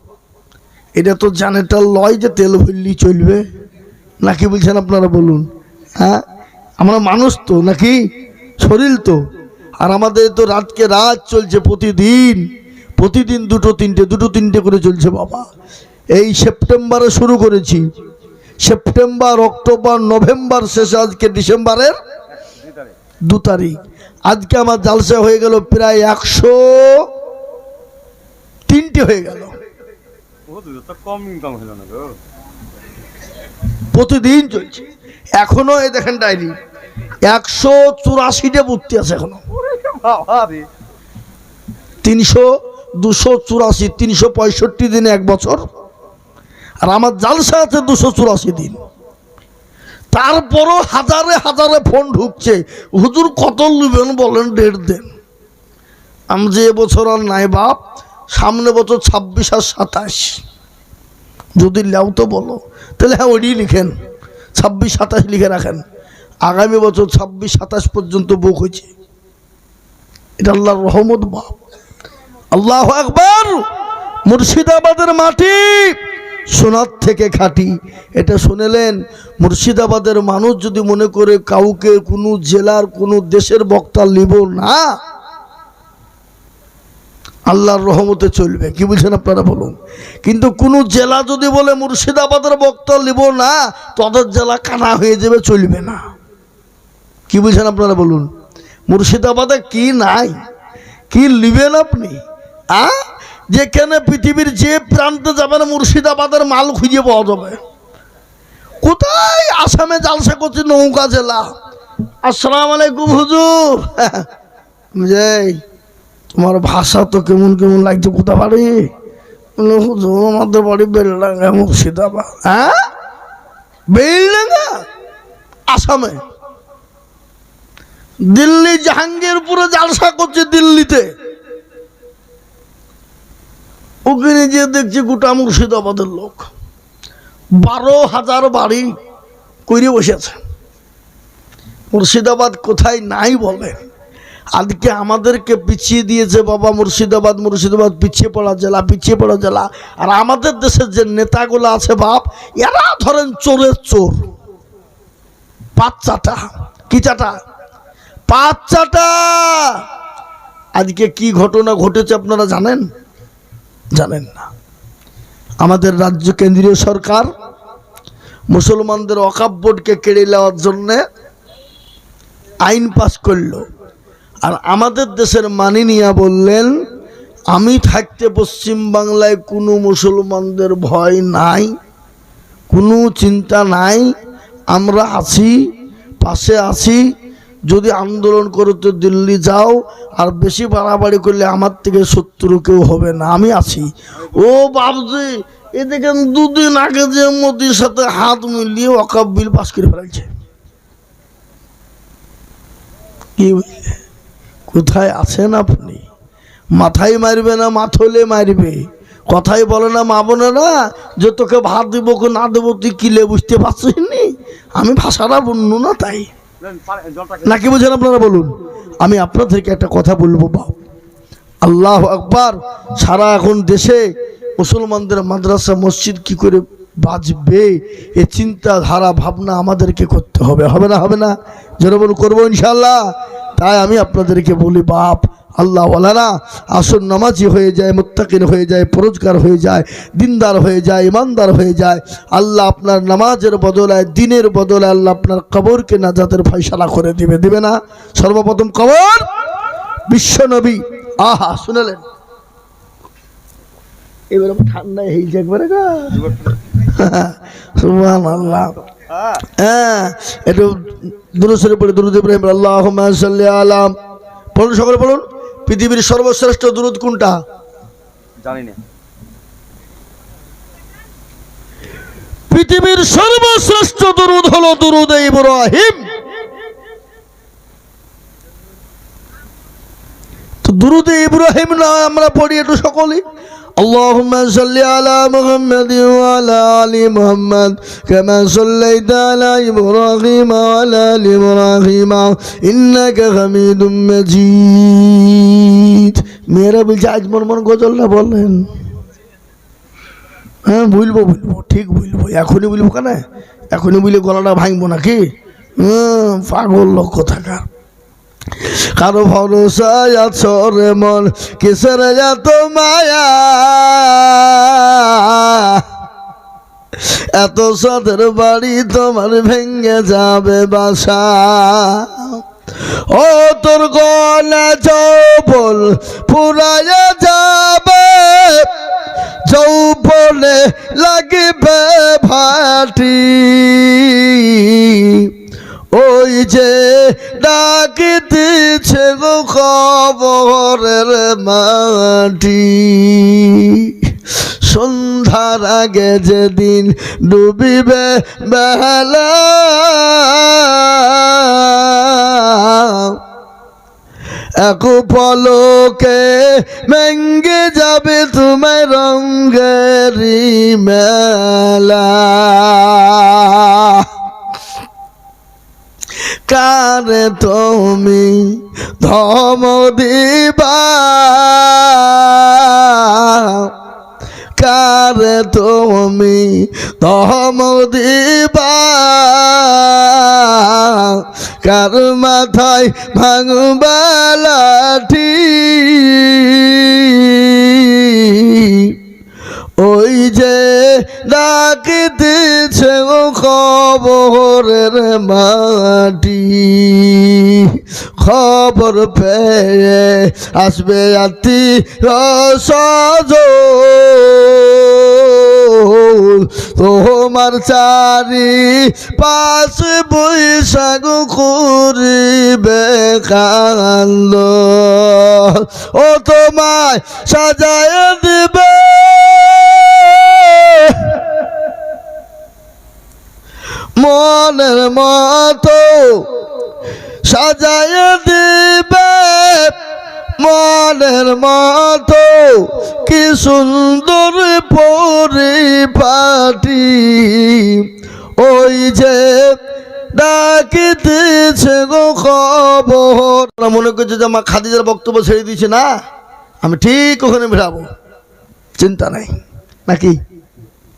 এটা তো জানেটা লয় যে তেল ভরলেই চলবে নাকি? বলছেন আপনারা বলুন। হ্যাঁ আমরা মানুষ তো নাকি, শরীর তো। আর আমাদের তো রাতকে রাত চলছে, প্রতিদিন 2-3টে করে চলছে বাবা। এই সেপ্টেম্বরে শুরু করেছি, সেপ্টেম্বর, অক্টোবর, নভেম্বর শেষে আজকে ডিসেম্বরের 2 তারিখ। আজকে আমার জালসা হয়ে গেল প্রায় 103টে হয়ে গেল। প্রতিদিন চলছে। এখনো এই দেখেন ডায়েরি 184টে বুদ্ধি আছে এখনো। 284, 365 দিনে 1 বছর। আর আমার জালসা আছে 284 দিন। তারপরও হাজারে হাজারে ফোন ঢুকছে, হুজুর কত নেবেন বলেন, ডেট দেন। আমি যে এবছর আর নাই বাপ, সামনে বছর 26 আর 27 যদি লেও তো বলো। তাহলে হ্যাঁ ওইটি লিখেন, 26-27 লিখে রাখেন। আগামী বছর 26-27 পর্যন্ত বুক হয়েছে। এটা আল্লাহর রহমত বাপ। আল্লাহু আকবার। মুর্শিদাবাদের মাটি সোনার থেকে খাঁটি। এটা শুনেলেন? মুর্শিদাবাদের মানুষ যদি মনে করে কাউকে কোনো জেলার কোনো দেশের বক্তা লিব না, আল্লাহর রহমতে চলবে। কি বলছেন আপনারা বলুন? কিন্তু কোনো জেলা যদি বলে মুর্শিদাবাদের বক্তা লিব না, তাদের জেলা কানা হয়ে যাবে, চলবে না। কি বলছেন আপনারা বলুন? মুর্শিদাবাদে কি নাই, কি লিবেন আপনি? যেখানে পৃথিবীর যে প্রান্তে যাবেন মুর্শিদাবাদের মাল খুঁজে পাওয়া যাবে। কোথায়? আসামে জালসা করছে নৌকা জেলা। আসসালামু আলাইকুম হুজুর। তোমার ভাষা তো কেমন কেমন লাগছে, কোথা বাড়ি? হুজুর আমাদের বাড়ি বেলডাঙ্গা, মুর্শিদাবাদ। হ্যাঁ বেলডাঙ্গা আসামে। দিল্লি জাহাঙ্গীরপুরে জালসা করছে, দিল্লিতে। ওখানে যে দেখছি গোটা মুর্শিদাবাদের লোক, 12,000 বাড়ি করে বসেছে। মুর্শিদাবাদ কোথায় নাই বলে? আজকে আমাদেরকে পিছিয়ে দিয়েছে বাবা। মুর্শিদাবাদ পিছিয়ে পড়া জেলা। আর আমাদের দেশের যে নেতাগুলো আছে বাপ, এরা ধরেন চোরের চোর, পাঁচ চাটা। কি চাটা? পাঁচ চাটা। আজকে কি ঘটনা ঘটেছে আপনারা জানেন? জানেন না। আমাদের রাজ্য কেন্দ্রীয় সরকার মুসলমানদের ওয়াকফ বোর্ডকে কেড়ে নেওয়ার জন্য আইন পাস করলো। আর আমাদের দেশের মাননীয়া বললেন, আমি থাকতে পশ্চিম বাংলায় কোনো মুসলমানদের ভয় নাই, কোনো চিন্তা নাই, আমরা আছি, পাশে আছি। যদি আন্দোলন করতে দিল্লি যাও, আর বেশি বাড়াবাড়ি করলে আমার থেকে শত্রু কেউ হবে না, আমি আছি। ও বাবজি, এ দেখেন দুদিন আগে যে মোদির সাথে হাত মিলিয়ে ওয়াকফ বিল পাস করে ফেলছে। কি কোথায় আছেন আপনি? মাথায় মারবে না মাথলে মারবে, কথাই বলে না মা বোনে না যে তোকে ভাত দেবো কি না দেবো তুই কিলে বুঝতে পারছিস নি? আমি ভাষাটা বললু না তাই নাকি বুঝেন আপনারা বলুন। আমি আপনাদেরকে একটা কথা বলবো বাপ, আল্লাহ আকবার। সারা এখন দেশে মুসলমানদের মাদ্রাসা মসজিদ কি করে বাঁচবে এ চিন্তাধারা ভাবনা আমাদেরকে করতে হবে, হবে না? হবে না? যেরকম করবো ইনশাল্লাহ। তাই আমি আপনাদেরকে বলি বাপ, আল্লাহ ওয়ালারা আসল নামাজি হয়ে যায়, মুত্তাকিন হয়ে যায়, পরোজগার হয়ে যায়, দিনদার হয়ে যায়, ইমানদার হয়ে যায়। আল্লাহ আপনার নামাজের বদলায়, দিনের বদলায় আল্লাহ আপনার কবরকে নাজাতের ফয়সালা করে দিবে, দিবে না? সর্বপ্রথম কবর বিশ্ব নবী। আহা শুনলেন, এবার ঠান্ডায় হয়েছে একবারে গা সুবহানাল্লাহ। হ্যাঁ, একটু দুরূদ শরীফ পড়ে, দুরূদ ইব্রাহিম আল্লাহুম্মা সাল্লি আলা। বলুন সকলে বলুন, পৃথিবীর সর্বশ্রেষ্ঠ দুরূদ কোনটা? জানি না। পৃথিবীর সর্বশ্রেষ্ঠ দুরূদ হলো দুরূদ ইব্রাহিম। তো দুরূদ ইব্রাহিম না আমরা পড়ি একটু সকলে। اللهم صل على محمد وعلى آل محمد كما صليت على إبراهيم وعلى آل إبراهيم إنك حميد مجيد। মেয়েরা বলছে আজ মন গজলটা বললেন। হ্যাঁ বলবো বলবো, ঠিক বলবো, এখনই বলবো। কেন এখনই বলে গলাটা ভাঙবো নাকি? পাগল লোক কোথাকার। কারো ভরসায় আছো রে মন, কিসের এত মায়া, এত সাদের বাড়ি তোমার ভেঙে যাবে বাসা। ও তোর গলা যৌবন পুরাইয়া যাবে, যৌবনে লাগবে ভাটি। ওই যে ডাকিতেছে গো খবরের মাটি, সন্ধ্যার আগে যেদিন ডুবিবে বেলা, এক পলকে ভেঙে যাবে তোমার রঙেরি মেলা। কারে তুমি ধম দিবা, কারে তুমি ধম দিবা, কার মাথায় ভাঙবা লাঠি। ওই যে ডাকিতেছে ও খবরের মাটি, খবর পেয়ে আসবে আতি সজল, তোমার চারি পাশ বৈশাখ করিবে কান্দ। ও তোমায় সাজায় দিবে মনের মতো, সাজায় দিবে মনের মতো, কি সুন্দর পরিপাটি। ওই যে ডাকিতেছে গো খবর। মনে করছে যে আমার খাদিজার বক্তব্য ছেড়ে দিয়েছে না, আমি ঠিক ওখানে বেরাবো, চিন্তা নাই নাকি?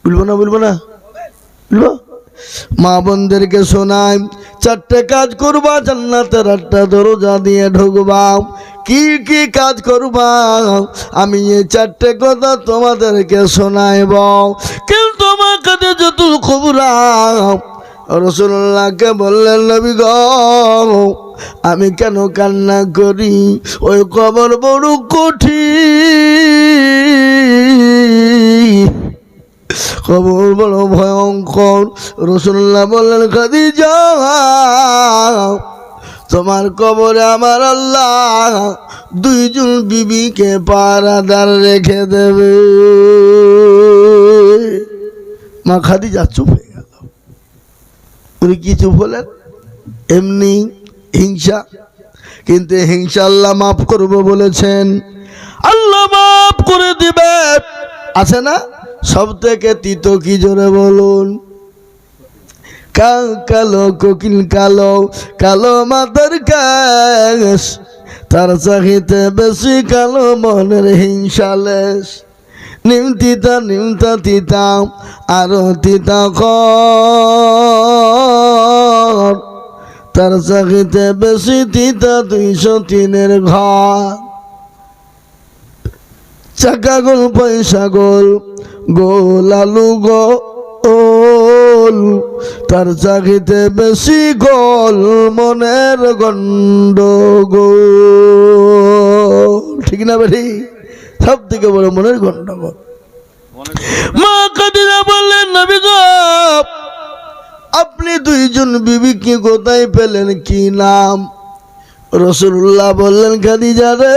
বলবো না বলবো না বলবো। মা বোনদেরকে শোনাই, চারটে কাজ করবা জান্নাতের একটা দরজা দিয়ে ঢুকবা। কি কি কাজ করবা আমি এই চারটে কথা তোমাদেরকে শোনাইব। কিন্তু আমার কাছে যত খবরা রাসূলুল্লাহকে বললেন, নবী গো আমি কেন কান্না করি, ওই কবর বড় কঠিন, কবর বড় ভয়ঙ্কর। রাসূলুল্লাহ বললেন, খাদিজা তোমার কবরে আমার আল্লাহ দুইজন বিবিকে পাহারাদার রেখে দেবে। মা খাদিজা চুপ হয়ে গেল। উনি কি চুপ হলেন? এমনি হিংসা। কিন্তু হিংসা আল্লাহ মাফ করবো বলেছেন, আল্লাহ মাফ করে দিবে। আছে না সব থেকে তিতো কি জোরে বলুন? কালো কোকিল কালো, কালো মাথার কাশ, তার চাহিতে বেশি কালো মনের হিংসালেশ। নিমতিতা নিমতা তিতা আরো তিতা কর, তার চাহিতে বেশি তিতা 203 ঘর। চাকা গোল পয়সা গোল, গোল আলু গোল, তার চাহিতে বেশি গোল মনের গন্ডগোল। ঠিক না বেঠি? সব থেকে বড় মনের গন্ডগোল। মা খাদিজা বললেন, নবী গো, আপনি 2 জন বিবিকে কোথায় পেলেন, কি নাম? রাসূলুল্লাহ বললেন, খাদিজা রে,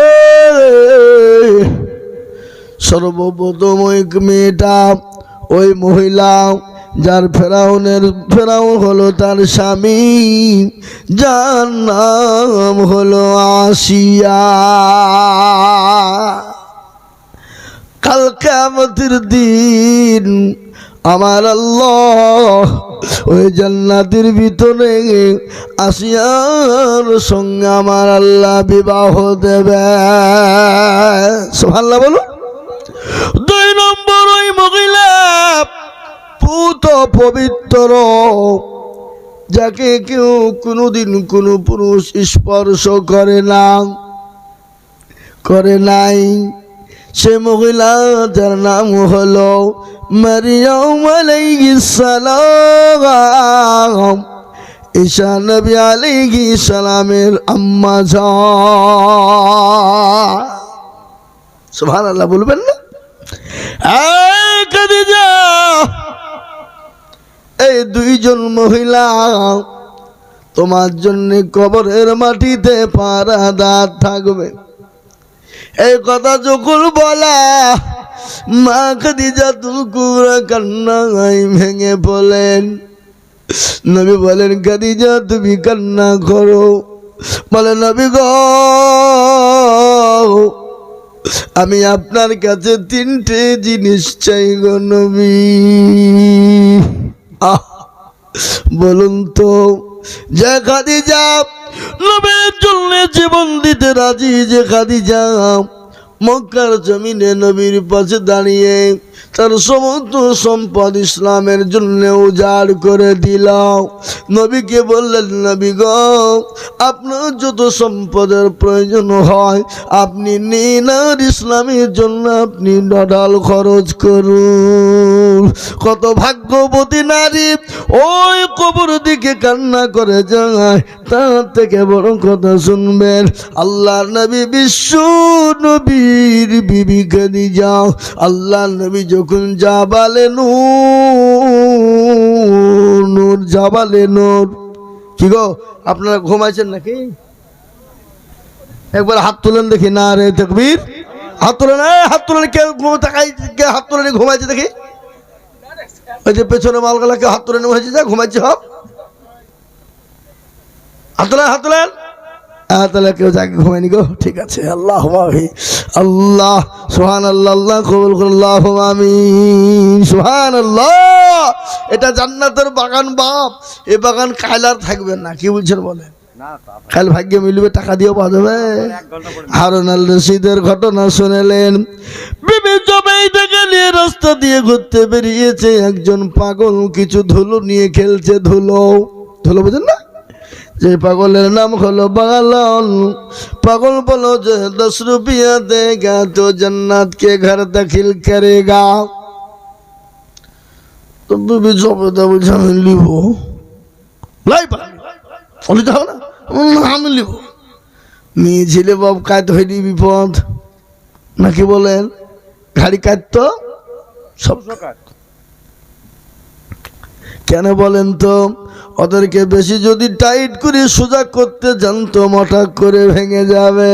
সর্বপ্রথম ওই মেয়েটা, ওই মহিলা যার ফেরাউন হলো তার স্বামী, যার নাম হলো আসিয়া। কাল কিয়ামতের দিন আমার আল্লাহ ওই জান্নাতের ভিতরে আসিয়ার সঙ্গে আমার আল্লাহ বিবাহ দেবে। সুবহানাল্লাহ বলুন। 2 নম্বর ওই মহিলা পুত পবিত্র, যাকে কেউ কোনোদিন কোনো পুরুষ স্পর্শ করে নাই, সে মহিলা যার নাম হলো মারিয়াম আলাইহিস সালাম, ঈসা নবী আলাইহিস সালামের আম্মা জান। সুবহানাল্লাহ বলবেন না? খাদিজা, এই 2 জন মহিলা তোমার জন্য কবরের মাটিতে পাহারাদার থাকবে। এই কথা যখন বলা, মা খাদিজাতুল কুবরা কান্নায় ভেঙে বলেন। নবী বলেন, খাদিজা তুমি কান্না করো। বলে, নবী গো, আমি আপনার কাছে 3টে জিনিস চাই গো নবী। বলুন তো, যে খাদিজা নবীর জন্য জীবন দিতে রাজি, যে খাদিজা মক্কার জমিনে নবীর পাশে দাঁড়িয়ে তার সমস্ত সম্পদ ইসলামের জন্য উজাড় করে দিল। নবীকে বললেন, নবী গো, আপনার যত সম্পদের প্রয়োজন হয় আপনি নিন, আর ইসলামের জন্য আপনি নডাল খরচ করুন। কত ভাগ্যবতী নারী ওই কবর দিকে কান্না করে যায়। তার থেকে বড় কথা শুনবেন, আল্লাহর নবী বিশ্ব নবীর বিবি খাদিজা, আল্লাহর নবী যখন জাবালে নূর জাবালে নূর, কি গো আপনারা ঘুমাইছেন নাকি? একবার হাত তুলেন দেখি। না রে তাকবীর, হাত তুলেন, হাত তুলেন। কেউ হাত তুলে ঘুমাইছে দেখি? ওই যে পেছনে মালগুলা কেউ হাত তুলে হয়েছে, যা ঘুমাইছে সব। হাত তোলেন, হাত তোলেন। তাহলে কেউ যাকে ঘুমায়নি গো? ঠিক আছে। আল্লাহ আল্লাহ সুবহানাল্লাহ, আল্লাহ কবুল করুন, আল্লাহুম্মা আমিন। সুবহানাল্লাহ। এটা জান্নাতের বাগান বাপ, এই বাগান কায়লার থাকবে না। কি বলছেন বলেন? কাল ভাগ্যে মিলবে, টাকা দিয়েও পাওয়া যাবে। হারুন আল রশিদের ঘটনা শুনেলেন। বিবি জবাই থেকে নিয়ে রাস্তা দিয়ে ঘুরতে বেরিয়েছে একজন পাগল, কিছু ধুলো নিয়ে খেলছে। ধুলো বোঝেন না? যে পাগলের নাম হলো বাগালন। পাগল বলো যে 10 रुपया देगा तो जन्नत के घर दाखिल करेगा। तो बीबी জবাবটা বলছে, আমি লিব। লাই বলিতে হবে না, আমি লিব। মেয়ে ছেলে বাপ কাঁদতে হয়নি বিপদ নাকি বলেন? গাড়ি কাটতো সব কেন বলেন তো? ওদেরকে বেশি যদি টাইট করে সোজা করতে জানতো, মটাক করে ভেঙে যাবে।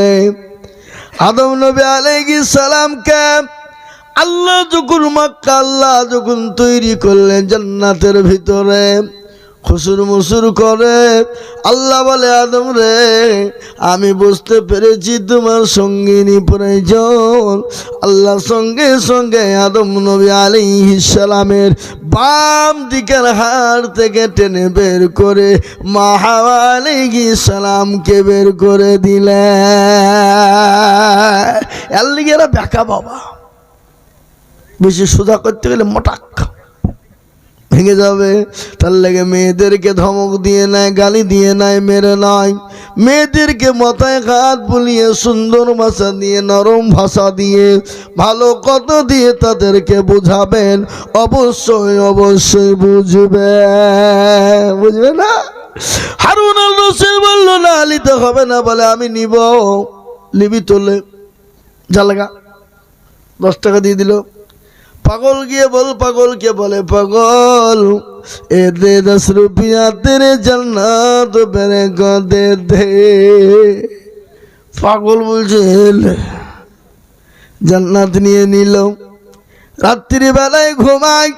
আদম নবী আলাইহিস সালামকে আল্লাহ যখন মক্কা আল্লাহ যখন তৈরি করলেন জান্নাতের ভিতরে খুসুর মুসুর করে আল্লাহ বলে আদম রে আমি বুঝতে পেরেছি তোমার সঙ্গিনী প্রয়োজন। আল্লাহ সঙ্গে সঙ্গে আদম নবী আলাইহিস সালামের বাম দিকের হাড় থেকে টেনে বের করে মা হাওয়া আলাইহিস সালামকে বের করে দিলেন। এর লিগে এরা ব্যাকা বাবা, বেশি সোজা করতে গেলে মোটাক ভেঙে যাবে। তার লেগে মেয়েদেরকে ধমক দিয়ে নেয়, গালি দিয়ে নেয়, মেরে নয়। মেয়েদেরকে মাথায় হাত বুলিয়ে সুন্দর ভাষা দিয়ে, নরম ভাষা দিয়ে, ভালো কথা দিয়ে তাদেরকে বুঝাবেন। অবশ্যই অবশ্যই বুঝবে, বুঝবে না? হারুন আল রশিদ বলল না নিতে হবে না, বলে আমি নিব। নিবি তোলে যা লাগা 10 টাকা দিয়ে দিল। পাগল গিয়ে পাগলকে বলে পাগল এ দে 10 रुपया तेरे जन्नत मेरे को दे दे। পাগল বলছে জান্নাত নিয়ে নিল। রাত্রি বেলায় ঘুমায়,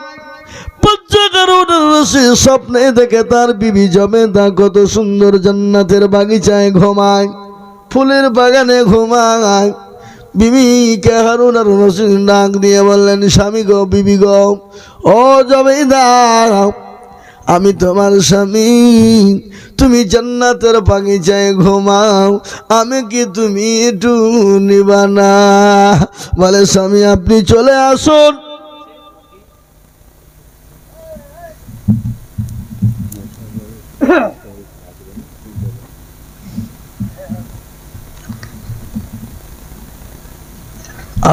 স্বপ্নে দেখে তার বিবি জমেদা কত সুন্দর জান্নাতের বাগিচায় ঘুমায়, ফুলের বাগানে ঘুমায়। বিবিকে হারুন আর রশিদ ডাক দিয়ে বললেন স্বামী গো, বিবি গো, ও জবেদা আমি তোমার স্বামী, তুমি জান্নাতের বাগিচায় ঘুমাও, আমি কি তুমি একটু নিবা না? বলে স্বামী আপনি চলে আসুন।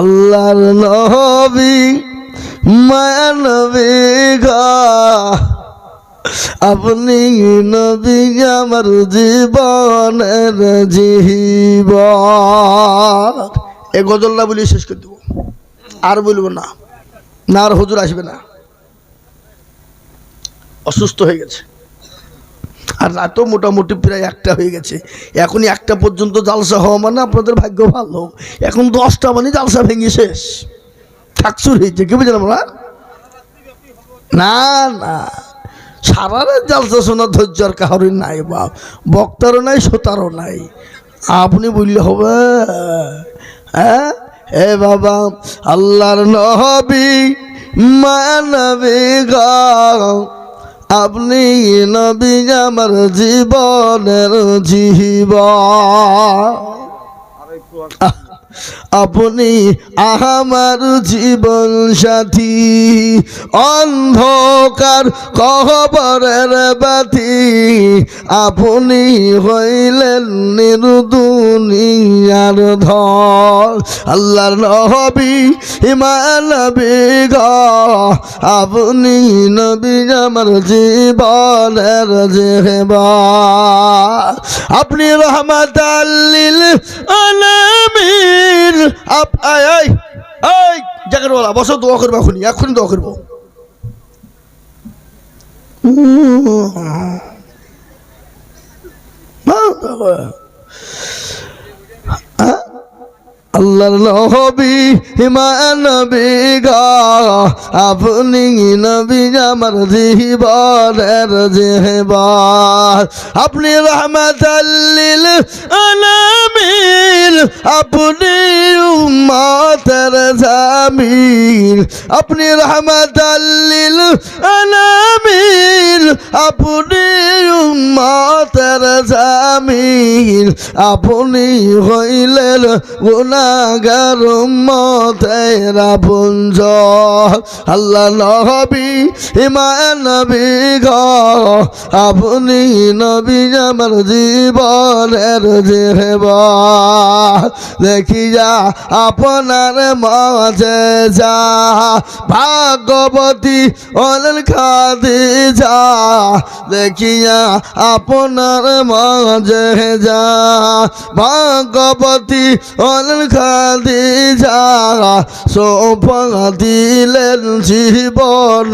আল্লাহর নবী মায়া নবী গো, আপনি নবী আমার জীবনের জীবন। এ গজলটা বলি শেষ করে দেবো, আর বলবো না, না আর হুজুর আসবে না, অসুস্থ হয়ে গেছে। আর রাতও মোটামুটি প্রায় 1টা হয়ে গেছে। এখনই 1টা পর্যন্ত জালসা হওয়া মানে আপনাদের ভাগ্য ভালো। এখন 10টা মানে জালসা ভেঙে শেষ, থাকসুর হয়েছে। কি বুঝলেন আমরা? না না, সারা রাত জালসা শোনার ধৈর্য আর কাহারই নাই, বাপ বক্তারও নাই, শ্রোতারও নাই। আপনি বললে হবে? হ্যাঁ এ বাবা, আল্লাহর নবী মানবী গো, আপনি নবী আমার জীবনের জীবন, আপনি আমার জীবন সাথী, অন্ধকার কবরের বাতি, আপনি হইলেন নির্দুনিয়ার ধন। আল্লাহর নবী ইমান নবী গো, আপনি নবী আমার জীবনের জীবন, আপনি রহমাতাল লিল আলামিন। জায়গার বলা বসো, দোয়া করবো এখনই দোয়া করবো। আল্লাহর নবী ইমান নবী গো, আপনি নবী আমার জীবনের জীবন, আপনি রহমাতাল লিল আলামিন, আপনি উম্মতের জামিল, আপনি রহমাতাল লিল আলামিন, আপনি উম্মতের জামিল, আপনি হইলেন গুনাহগার উম্মতের আপনজন। আল্লাহ নবী ইমান নবী গো, আপনি নবী আমার জীবনের জীবন, দেখিয়া আপনার মাঝে যা ভাগ্যবতী হলেন খাদিজা, দেখিয়া আপন আপনার মাঝে যা ভাগবতী হলেন খাদিজা সোপা দিলেন জীবন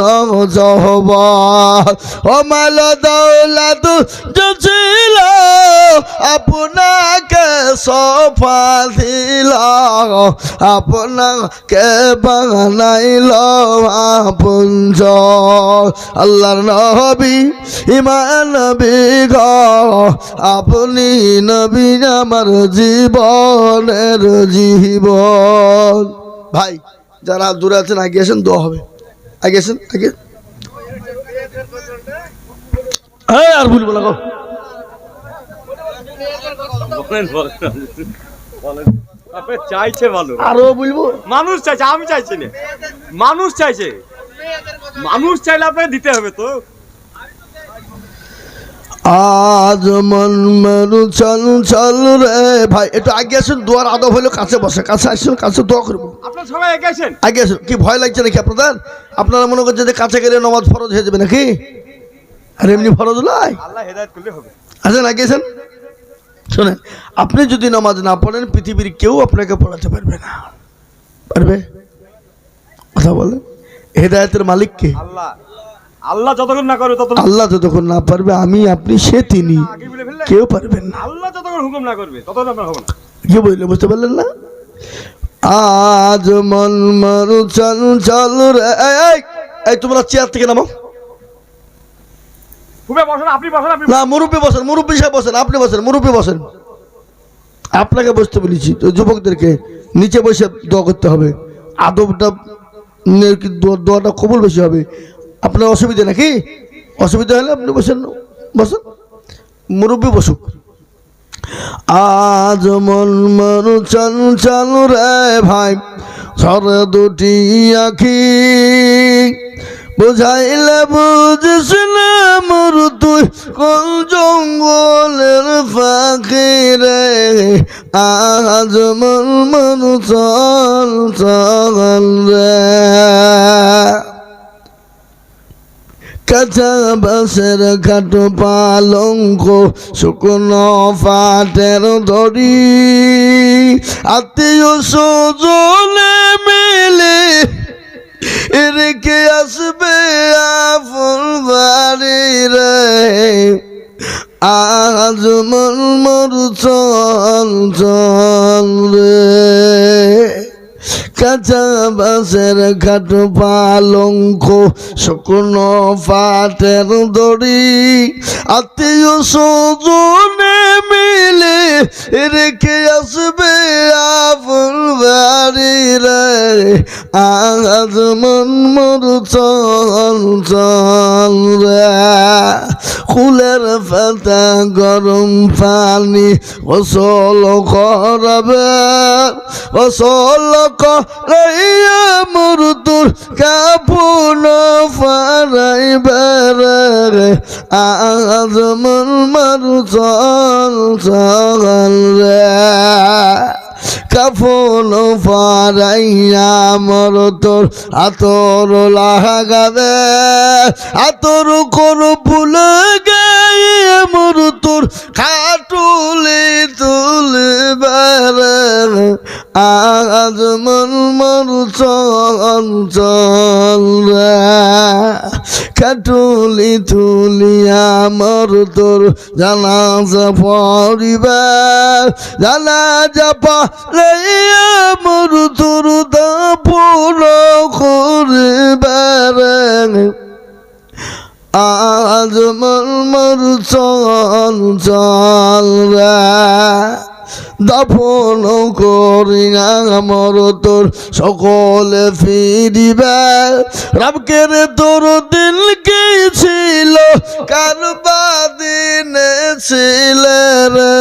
যৌবন ও মাল দৌলত ছিল আপনাকে সোপা দিল আপনাকে বানাইল পুঞ্জ আল্লাহর নবী ইমান নবী গ আপনি নবী আমার জীবনের জীবন। ভাই যারা দূরে আছেন আগে আসেন, দোয়া হবে। আগে আসেন, আগে। হ্যাঁ আর ভুলবো না, চাইছে ভালো, আরো বলবো। মানুষ চাইছে, আমি চাইছি না, মানুষ চাইছে, মানুষ চাইলে আপনাকে দিতে হবে তো। আজ মন মেরু চল চল রে ভাই, একটু আগে আসুন, দোয়ার আদব হইলো কাছে বসে, কাছে আসুন, কাছে দোয়া করবো। আপনার সবাই এগিয়ে আসেন, আগে আসুন। কি ভয় লাগছে নাকি আপনাদের? আপনারা মনে করছেন যে কাছে গেলে নামাজ ফরজ হয়ে যাবে নাকি? আর এমনি ফরজ নয়, আল্লাহ হেদায়েত করলে হবে। আসেন আগে আসেন। শোনেন, আপনি যদি নামাজ না পড়েন পৃথিবীর কেউ আপনাকে পড়াতে পারবে না। পারবে? কথা বলেন। হেদায়েতের মালিক কে? আল্লাহ। আল্লাহ যতক্ষণ না করবে ততক্ষণ, আল্লাহ যতক্ষণ না পারবে, আমি আপনি সে তিনি, আগে বলে ফেললে কেউ পারবেন না। আল্লাহ যতক্ষণ হুকুম না করবে ততক্ষণ আপনার হবে না। কি বললে বুঝতে পারলেন না? আজ মন মারু চল চল রে। এই তোমরা চেয়ার থেকে নামো। খুবই বসেন, আপনি বসেন, আপনি না, মুরব্বী বসেন, মুরব্বী সাহেব বসেন, আপনি বসেন, মুরব্বী বসেন। আপনাকে বসতে বলেছি তো, যুবকদেরকে নিচে বসে দোয়া করতে হবে। আদবটা দোয়াটা কবুল বেশি হবে। আপনার অসুবিধা নাকি? অসুবিধা হলে আপনি বসেন, বসেন, মুরব্বী বসুক। আজ মন মরু চল চল রে ভাই, ঝরে দুটি আখি বুঝাইলে বুঝিস না মোর তুই কোন জঙ্গলের ফাঁকি রে। আজ মন মরু চল চল রে, কাঁচা বাঁশের খাটো পালঙ্ক শুকনো ফাটের দড়ি আত্মীয় স্বজনে মিলে রেখে আসবে আপন বাড়ি রে। আজ মন মরু চল চল রে, কাঁচা বাঁশের খাটো পালঙ্ক শুকনো ফাটের দড়ি আত্মীয় স্বজনে মিলে রেখে আসবে আপন বাড়ি রে। আজ মন মরু চল চল রে, ফুলের পাতা গরম পানি গোসল করাবে, গোসল করে মোর তোর কাপড় ফারাইবে রে। আজ মন মারু চল চল রে, কাফন ফারাইয়া মোর তোর আতর লাগাবে, আতর কর ফুল গায়ে মোর তোর খাটুলি তুলবে রে। আজ মন মরু চল চল রে, খাটুলি তুলিয়া মোর তোর জানাজা পড়িবে, জানাজা পড়ে মোর তোর দাফন করিবে রে। আজ মন মরু চল চল রে, দাফন করিয়া মোর তোর সকলে ফিরিবে। রাবকে রে তোর দিল কি ছিল কার বাদিনে ছিলে রে।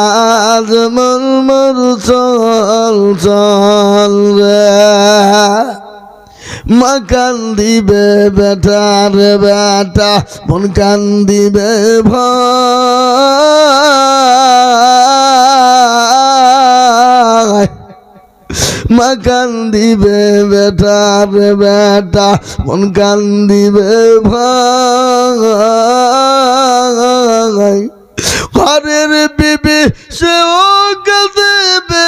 আজ মন মরু চল চল রে, মা কান্দিবে বেটার বেটা মন কান্দিবে ভাই, মা কান্দিবে বেটার বেটা মন কান্দিবে ভাই। নাই, ঘরের বিবি সেও কাঁদেবে,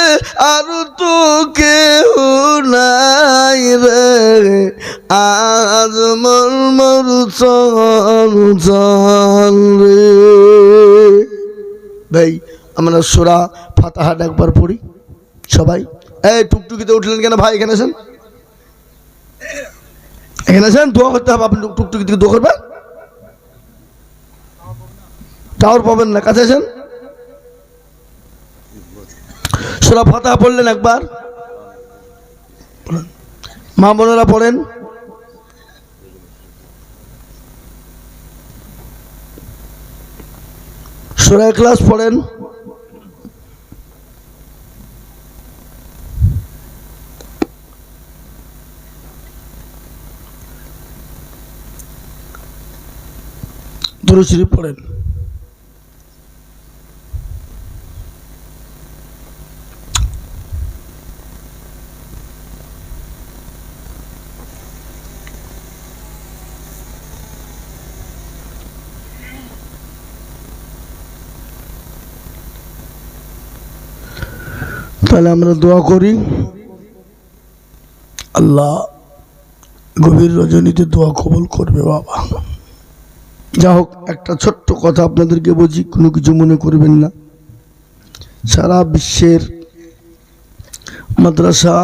আর তো কেউ নাই রে, আজ মর চল রে। ভাই আমরা সূরা ফাতিহা একবার পড়ি সবাই। এই টুকটুকিতে উঠলেন কেন ভাই? এখানে আসেন, এখানে আসেন, দোয়া করতে হবে। আপনি টুকটুকি থেকে দোয়া করবেন, টাওয়ার পাবেন না, কাছে আসেন। সূরা ফাতিহা পড়লেন একবার, মা বোনেরা পড়েন। সূরা ইখলাস পড়েন। দুরূদ শরীফ পড়েন। তাহলে আমরা দোয়া করি, আল্লাহ গভীর রজনীতে দোয়া কবুল করবে বাবা। যা হোক, একটা ছোট্ট কথা আপনাদেরকে বলছি, কোনো কিছু মনে করবেন না। সারা বিশ্বের মাদ্রাসা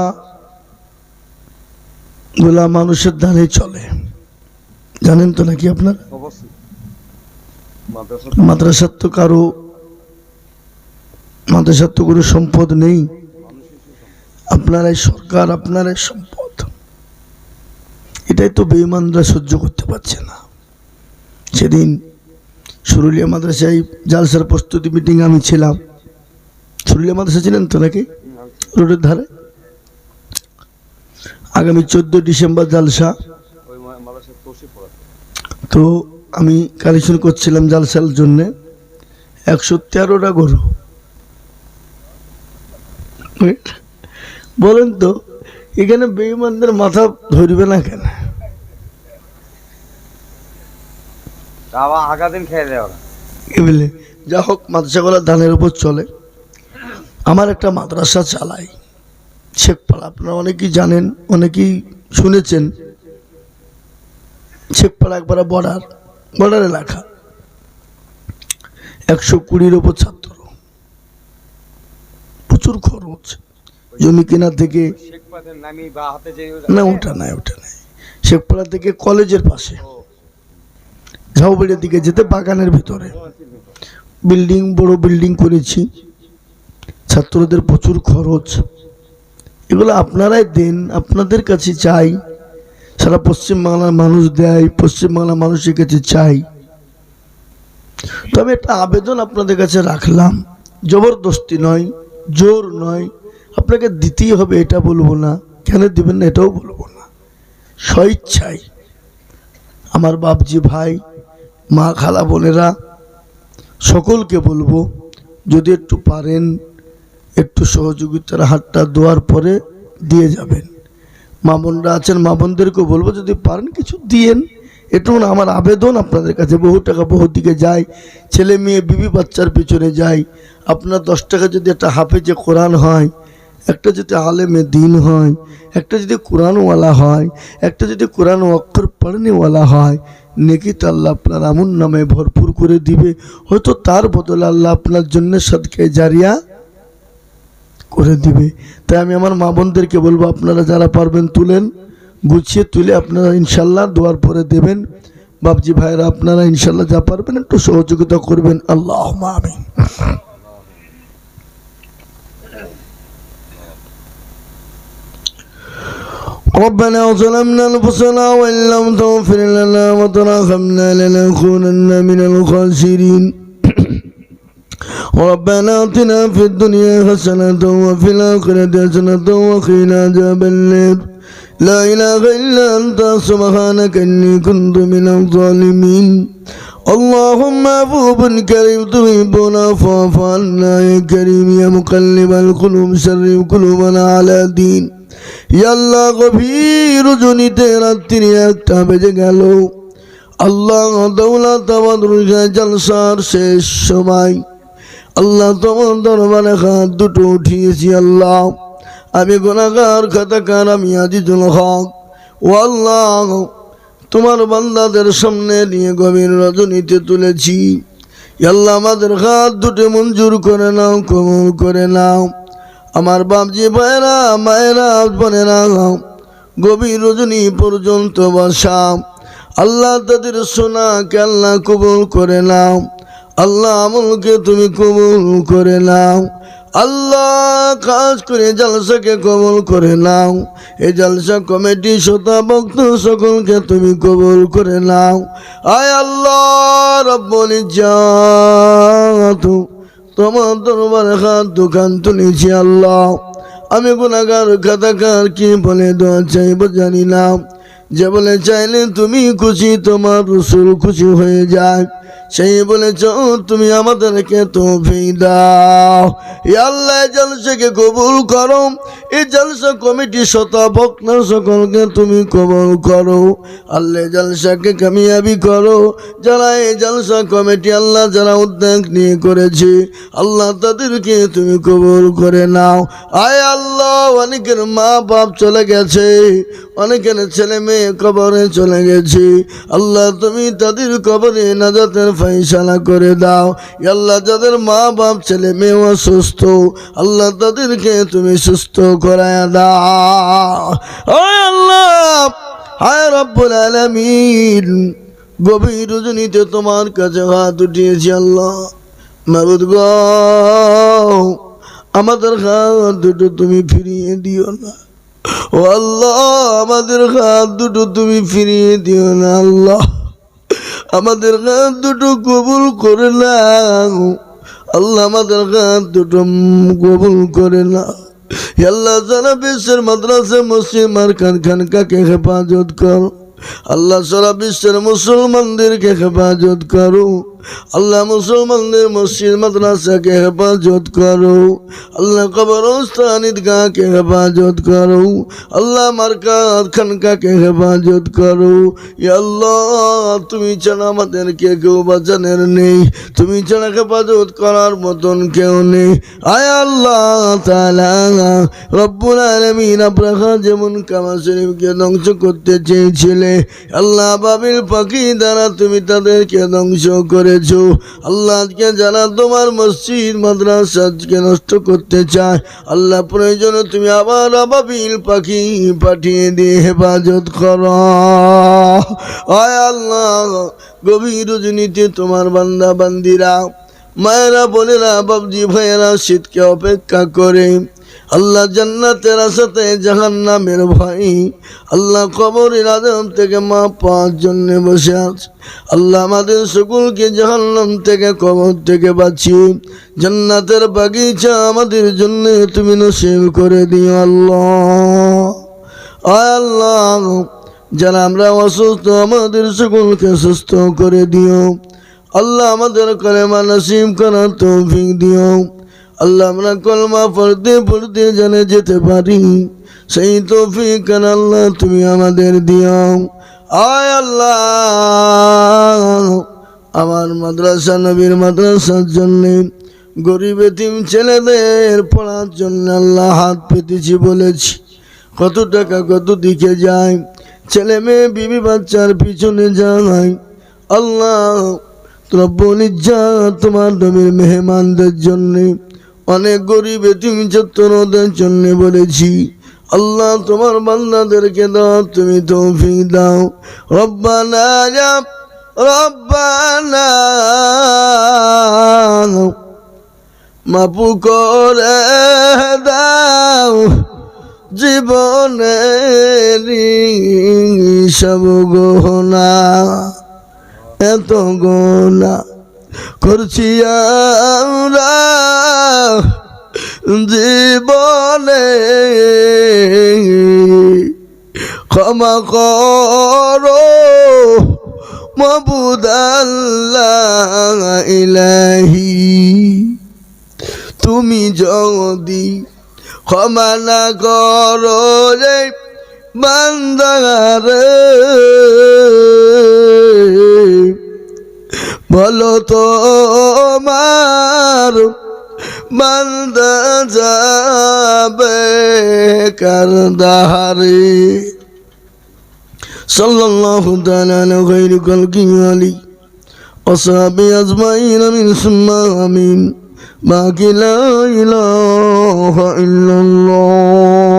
গুলা মানুষের দানে চলে, জানেন তো নাকি আপনারা? মাদ্রাসার তো কারো, মাদ্রাসার তো কোনো সম্পদ নেই, আপনারাই সরকার, আপনারাই সম্পদ। এটাই তো বেঈমানরা সহ্য করতে পারছে না। সেদিন সুরুলিয়া মাদ্রাসায় জালসার প্রস্তুতি মিটিং আমি ছিলাম। সুরুলিয়া মাদ্রাসা ছিলেন তো নাকি? রোডের ধারে। আগামী 14 ডিসেম্বর জালসা, তো আমি কালেকশন করছিলাম জালসার জন্যে 113টা গরু। বলেন তো এখানে বেঈমানদের মাথা ধরবে না কেন? যা হোক, মাদ্রাসাগুলো ধানের উপর চলে। আমার একটা মাদ্রাসা চালাই শেখপাড়া, আপনারা অনেকেই জানেন, অনেকেই শুনেছেন। শেখপাড়া একবারে বর্ডার এলাকা, 120-র উপর ছাত্র, প্রচুর খরচ। জমি কেনা থেকে, না ওটা নাই, শেখপাড়া থেকে কলেজের পাশে ঝাউবাড়ির দিকে যেতে বাগানের ভিতরে বিল্ডিং, বড় বিল্ডিং করেছি। ছাত্রদের প্রচুর খরচ, এগুলো আপনারাই দেন, আপনাদের কাছে চাই। সারা পশ্চিমবাংলার মানুষ দেয়, পশ্চিমবাংলার মানুষের কাছে চাই। তবে একটা আবেদন আপনাদের কাছে রাখলাম, জবরদস্তি নয়, জোর নয়, আপনাকে দিতেই হবে এটা বলবো না, কেন দিবেন না এটাও বলবো না, স্বইচ্ছায়। আমার বাপজি ভাই, মা, খালা, বোনেরা সকলকে বলবো, যদি একটু পারেন একটু সহযোগিতার হাতটা দোয়ার পরে দিয়ে যাবেন। মা বোনরা আছেন, মা বোনদেরকেও বলবো যদি পারেন কিছু দিয়েন। এটুকু আমার আবেদন আপনাদের কাছে। বহু টাকা বহু দিকে যায়, ছেলে মেয়ে বিবি বাচ্চার পিছনে যায়। আপনার 10 টাকা যদি একটা হাফেজে কোরআন হয়, একটা যদি আলেমে দিন হয়, একটা যদি কোরআনওয়ালা হয়, একটা যদি কোরআন অক্ষর পড়নেওয়ালা হয়, নেকি তো আল্লাহ আপনার আমুন নামে ভরপুর করে দিবে। হয়তো তার বদলে আল্লাহ আপনার জন্য সদকায়ে জারিয়া করে দিবে। তাই আমি আমার মা বোনদেরকে বলবো, আপনারা যারা পারবেন তুলেন, গুছিয়ে তুলে আপনারা ইনশাল্লাহ দোয়ার পরে দেবেন। বাপজি ভাইরা আপনারা ইনশাল্লাহ যা পারবেন একটু সহযোগিতা করবেন। আল্লাহুম্মা আমিন। ربنا ظلمنا أنفسنا وإن لم تغفر لنا وترحمنا لنكونن من الخاسرين. ربنا آتنا في الدنيا حسنة وفي الآخرة حسنة وقنا عذاب النار. لا إله إلا أنت سبحانك إني كنت من الظالمين. اللهم عفو كريم تحب العفو عنا يا كريم يا مقلب القلوب شرف قلوبنا على دين. ইয়া আল্লাহ, গভীর রজনীতে রাত্রি 1টা বেজে গেল। আল্লাহ দৌলত আমাদের জলসার শেষ সময় আল্লাহ তোমার দরবারে হাত দুটো উঠিয়েছি। আল্লাহ আমি গুনাহগার খাতাকার, আমি আজিজুল হক। ও আল্লাহ তোমার বান্দাদের সামনে নিয়ে গভীর রজনীতে তুলেছি। আল্লাহ আমাদের হাত দুটো মঞ্জুর করে নাও, কবুল করে নাও। আমার বাপজি ভাইরা, মায়েরা, বোনেরা গভীর রজনী পর্যন্ত বসা আল্লাহ তাদের সোনাকে আল্লাহ কবুল করে নাও। আল্লাহ আমলকে তুমি কবুল করে নাও। আল্লাহ খাস করে জলসাকে কবুল করে নাও। এই জলসা কমিটি শ্রোতা ভক্ত সকলকে তুমি কবুল করে নাও। আয় আল্লাহ রব্বুল ইজ্জাত তোমার দরবারে হাত দোকান তুলেছি। আল্লাহ আমি গুনাহগার খাতাকার, কি বলে দোয়া চাইব জানি না। যে বলে চাইলে তুমি খুশি, তোমার রসুল খুশি হয়ে যায়, সেই বলেছ তুমি আমাদেরকে তৌফিক দাও। ইয়া আল্লাহ জলসাকে কবুল করো। এই জলসা কমিটি শ্রোতা ভক্ত সকলকে তুমি কবুল করো। আল্লাহ জলসাকে কামিয়াবি করো। যারা এই জলসা কমিটি আল্লাহ যারা উদ্যোগ নিয়ে করেছে আল্লাহ তাদেরকে তুমি কবুল করে নাও। আয় আল্লাহ অনেকের মা বাপ চলে গেছে, অনেকের ছেলে মেয়ে কবরে চলে গেছে। আল্লাহ তুমি তাদের কবরে নাজাতের ফয়সালা করে দাও। আল্লাহ যাদের মা বাপ ছেলে মেয়ে অসুস্থ আল্লাহ তাদেরকে তুমি সুস্থ করায় দাও। আয় আল্লাহ, আয় রব্বুল আলামিন গভীর রজনীতে তোমার কাছে হাত উঠিয়েছি। আল্লাহ মাবুদ গো, আমাদের হাত দুটো তুমি ফিরিয়ে দিও না। ও আল্লাহ আমাদের হাত দুটো তুমি ফিরিয়ে দিও না। আল্লাহ আমাদের হাত দুটো কবুল করে নাও। আল্লাহ আমাদের হাত দুটো কবুল করে নাও। আল্লাহ যারা বিশ্বের মাদ্রাসা মসজিদ মারকান খানকাকে হেফাজত করো। আল্লাহ সারা বিশ্বের মুসলমানদেরকে হেফাজত করো। আল্লাহ মুসলমানদের মসজিদ মাদ্রাসাকে হেফাজত করো। আল্লাহ কবরস্থান ঈদগাহকে হেফাজত করো। আল্লাহ মারকাত খানকাকে হেফাজত করো। ইয়া আল্লাহ তুমি ছাড়া আমাদেরকে কেউ বাঁচানোর নেই, তুমি ছাড়া হেফাজত করার মতন কেউ নেই। আয় আল্লাহ তাআলা রব্বুল আলামিন আপনারা যেমন কাবা শরীফকে ধ্বংস করতে চেয়েছিলে আল্লাহ বাবিল পাখি দ্বারা তুমি তাদেরকে ধ্বংস করেছো। আল্লাহ আজকে যারা তোমার মসজিদ মাদ্রাসাকে নষ্ট করতে চায় আল্লাহ প্রয়োজনে তুমি আবার আবাবিল পাখি পাঠিয়ে দিয়ে হেফাজত করো। আয় আল্লাহ গভীর রজনীতে তোমার বান্দা বান্দিরা, মায়েরা, বোনেরা, বাবজি ভাইয়েরা শীতকে অপেক্ষা করে আল্লাহ জান্নাতের আশাতে জাহান্নামের ভয় আল্লাহ কবরের আযাব থেকে মাপ পাওয়ার জন্য বসে আছে। আল্লাহ আমাদের সকলকে জাহান্নাম থেকে কবর থেকে বাঁচিয়ে জান্নাতের বাগিচা আমাদের জন্য তুমি নসিব করে দিও। আল্লাহ আয় আল্লাহ যারা আমরা অসুস্থ আমাদের সকলকে সুস্থ করে দিও। আল্লাহ আমাদের কলেমা নসিব করার তৌফিক দিও। আল্লাহ আমরা কলমা পড়তে পড়তে জানে যেতে পারি সেই তৌফিক আল্লাহ তুমি আমাদের দিও। আয় আল্লাহ আমার মাদ্রাসা নবীর মাদ্রাসার জন্য গরিব এতিম ছেলেদের পড়ার জন্য আল্লাহ হাত পেতেছি বলেছি। কত টাকা কত দিকে যায়, ছেলে মেয়ে বিবি বাচ্চার পিছনে যায়। আল্লাহ রব্বুল ইজ্জাত তোমার নবীর মেহমানদের জন্য অনেক গরিব এতিম ছাত্রদের জন্য বলেছি। আল্লাহ তোমার বান্দাদেরকে দাও, তুমি তৌফিক দাও। রব্বানা ইয়া রব্বানা মাফু করে দাও জীবনের সব গহনা, এত গোনা করছি আমরা জীবনে, ক্ষমা করো মাবুদ আল্লাহ ইলাহি। তুমি যদি ক্ষমা না করো রে বান্দারে বলো তো আমার বান্দা যাবে কারদাহারে সাল্লাল্লাহু তাআলা আলা খায়রি খালকি আলি ওয়াসহাবি আজমাইন আমিন সুম্মা আমিন বাকি লা ইলাহা ইল্লাল্লাহ।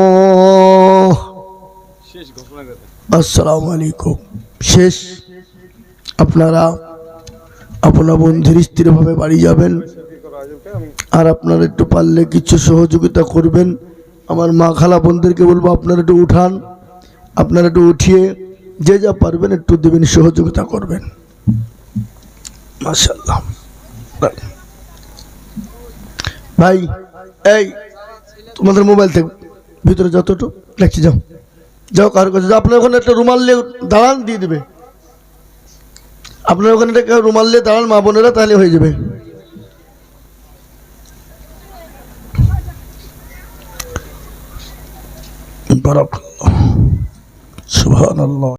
শেষ ঘোষণা করে আসসালামু আলাইকুম। শেষ। আপনারা আপনার বন্ধুর স্থিরভাবে বাড়ি যাবেন, আর আপনারা একটু পারলে কিছু সহযোগিতা করবেন। আমার মা খালা বোনদেরকে বলবো আপনারা একটু উঠান, আপনারা একটু উঠিয়ে যে যা পারবেন একটু দেবেন, সহযোগিতা করবেন। মাশাআল্লাহ। ভাই এই তোমাদের মোবাইল থেকে ভিতরে যতটুকু দেখছি যাও যাও কারোর কাছে যাও। আপনার ওখানে একটা রুমাল নিয়ে দাঁড়ান, দিয়ে দেবে। আপনার ওখানে একটা রুমাল নিয়ে দাঁড়ান মা বোনেরা, তাহলে হয়ে যাবে। বারাকাল্লাহ। সুবহানাল্লাহ।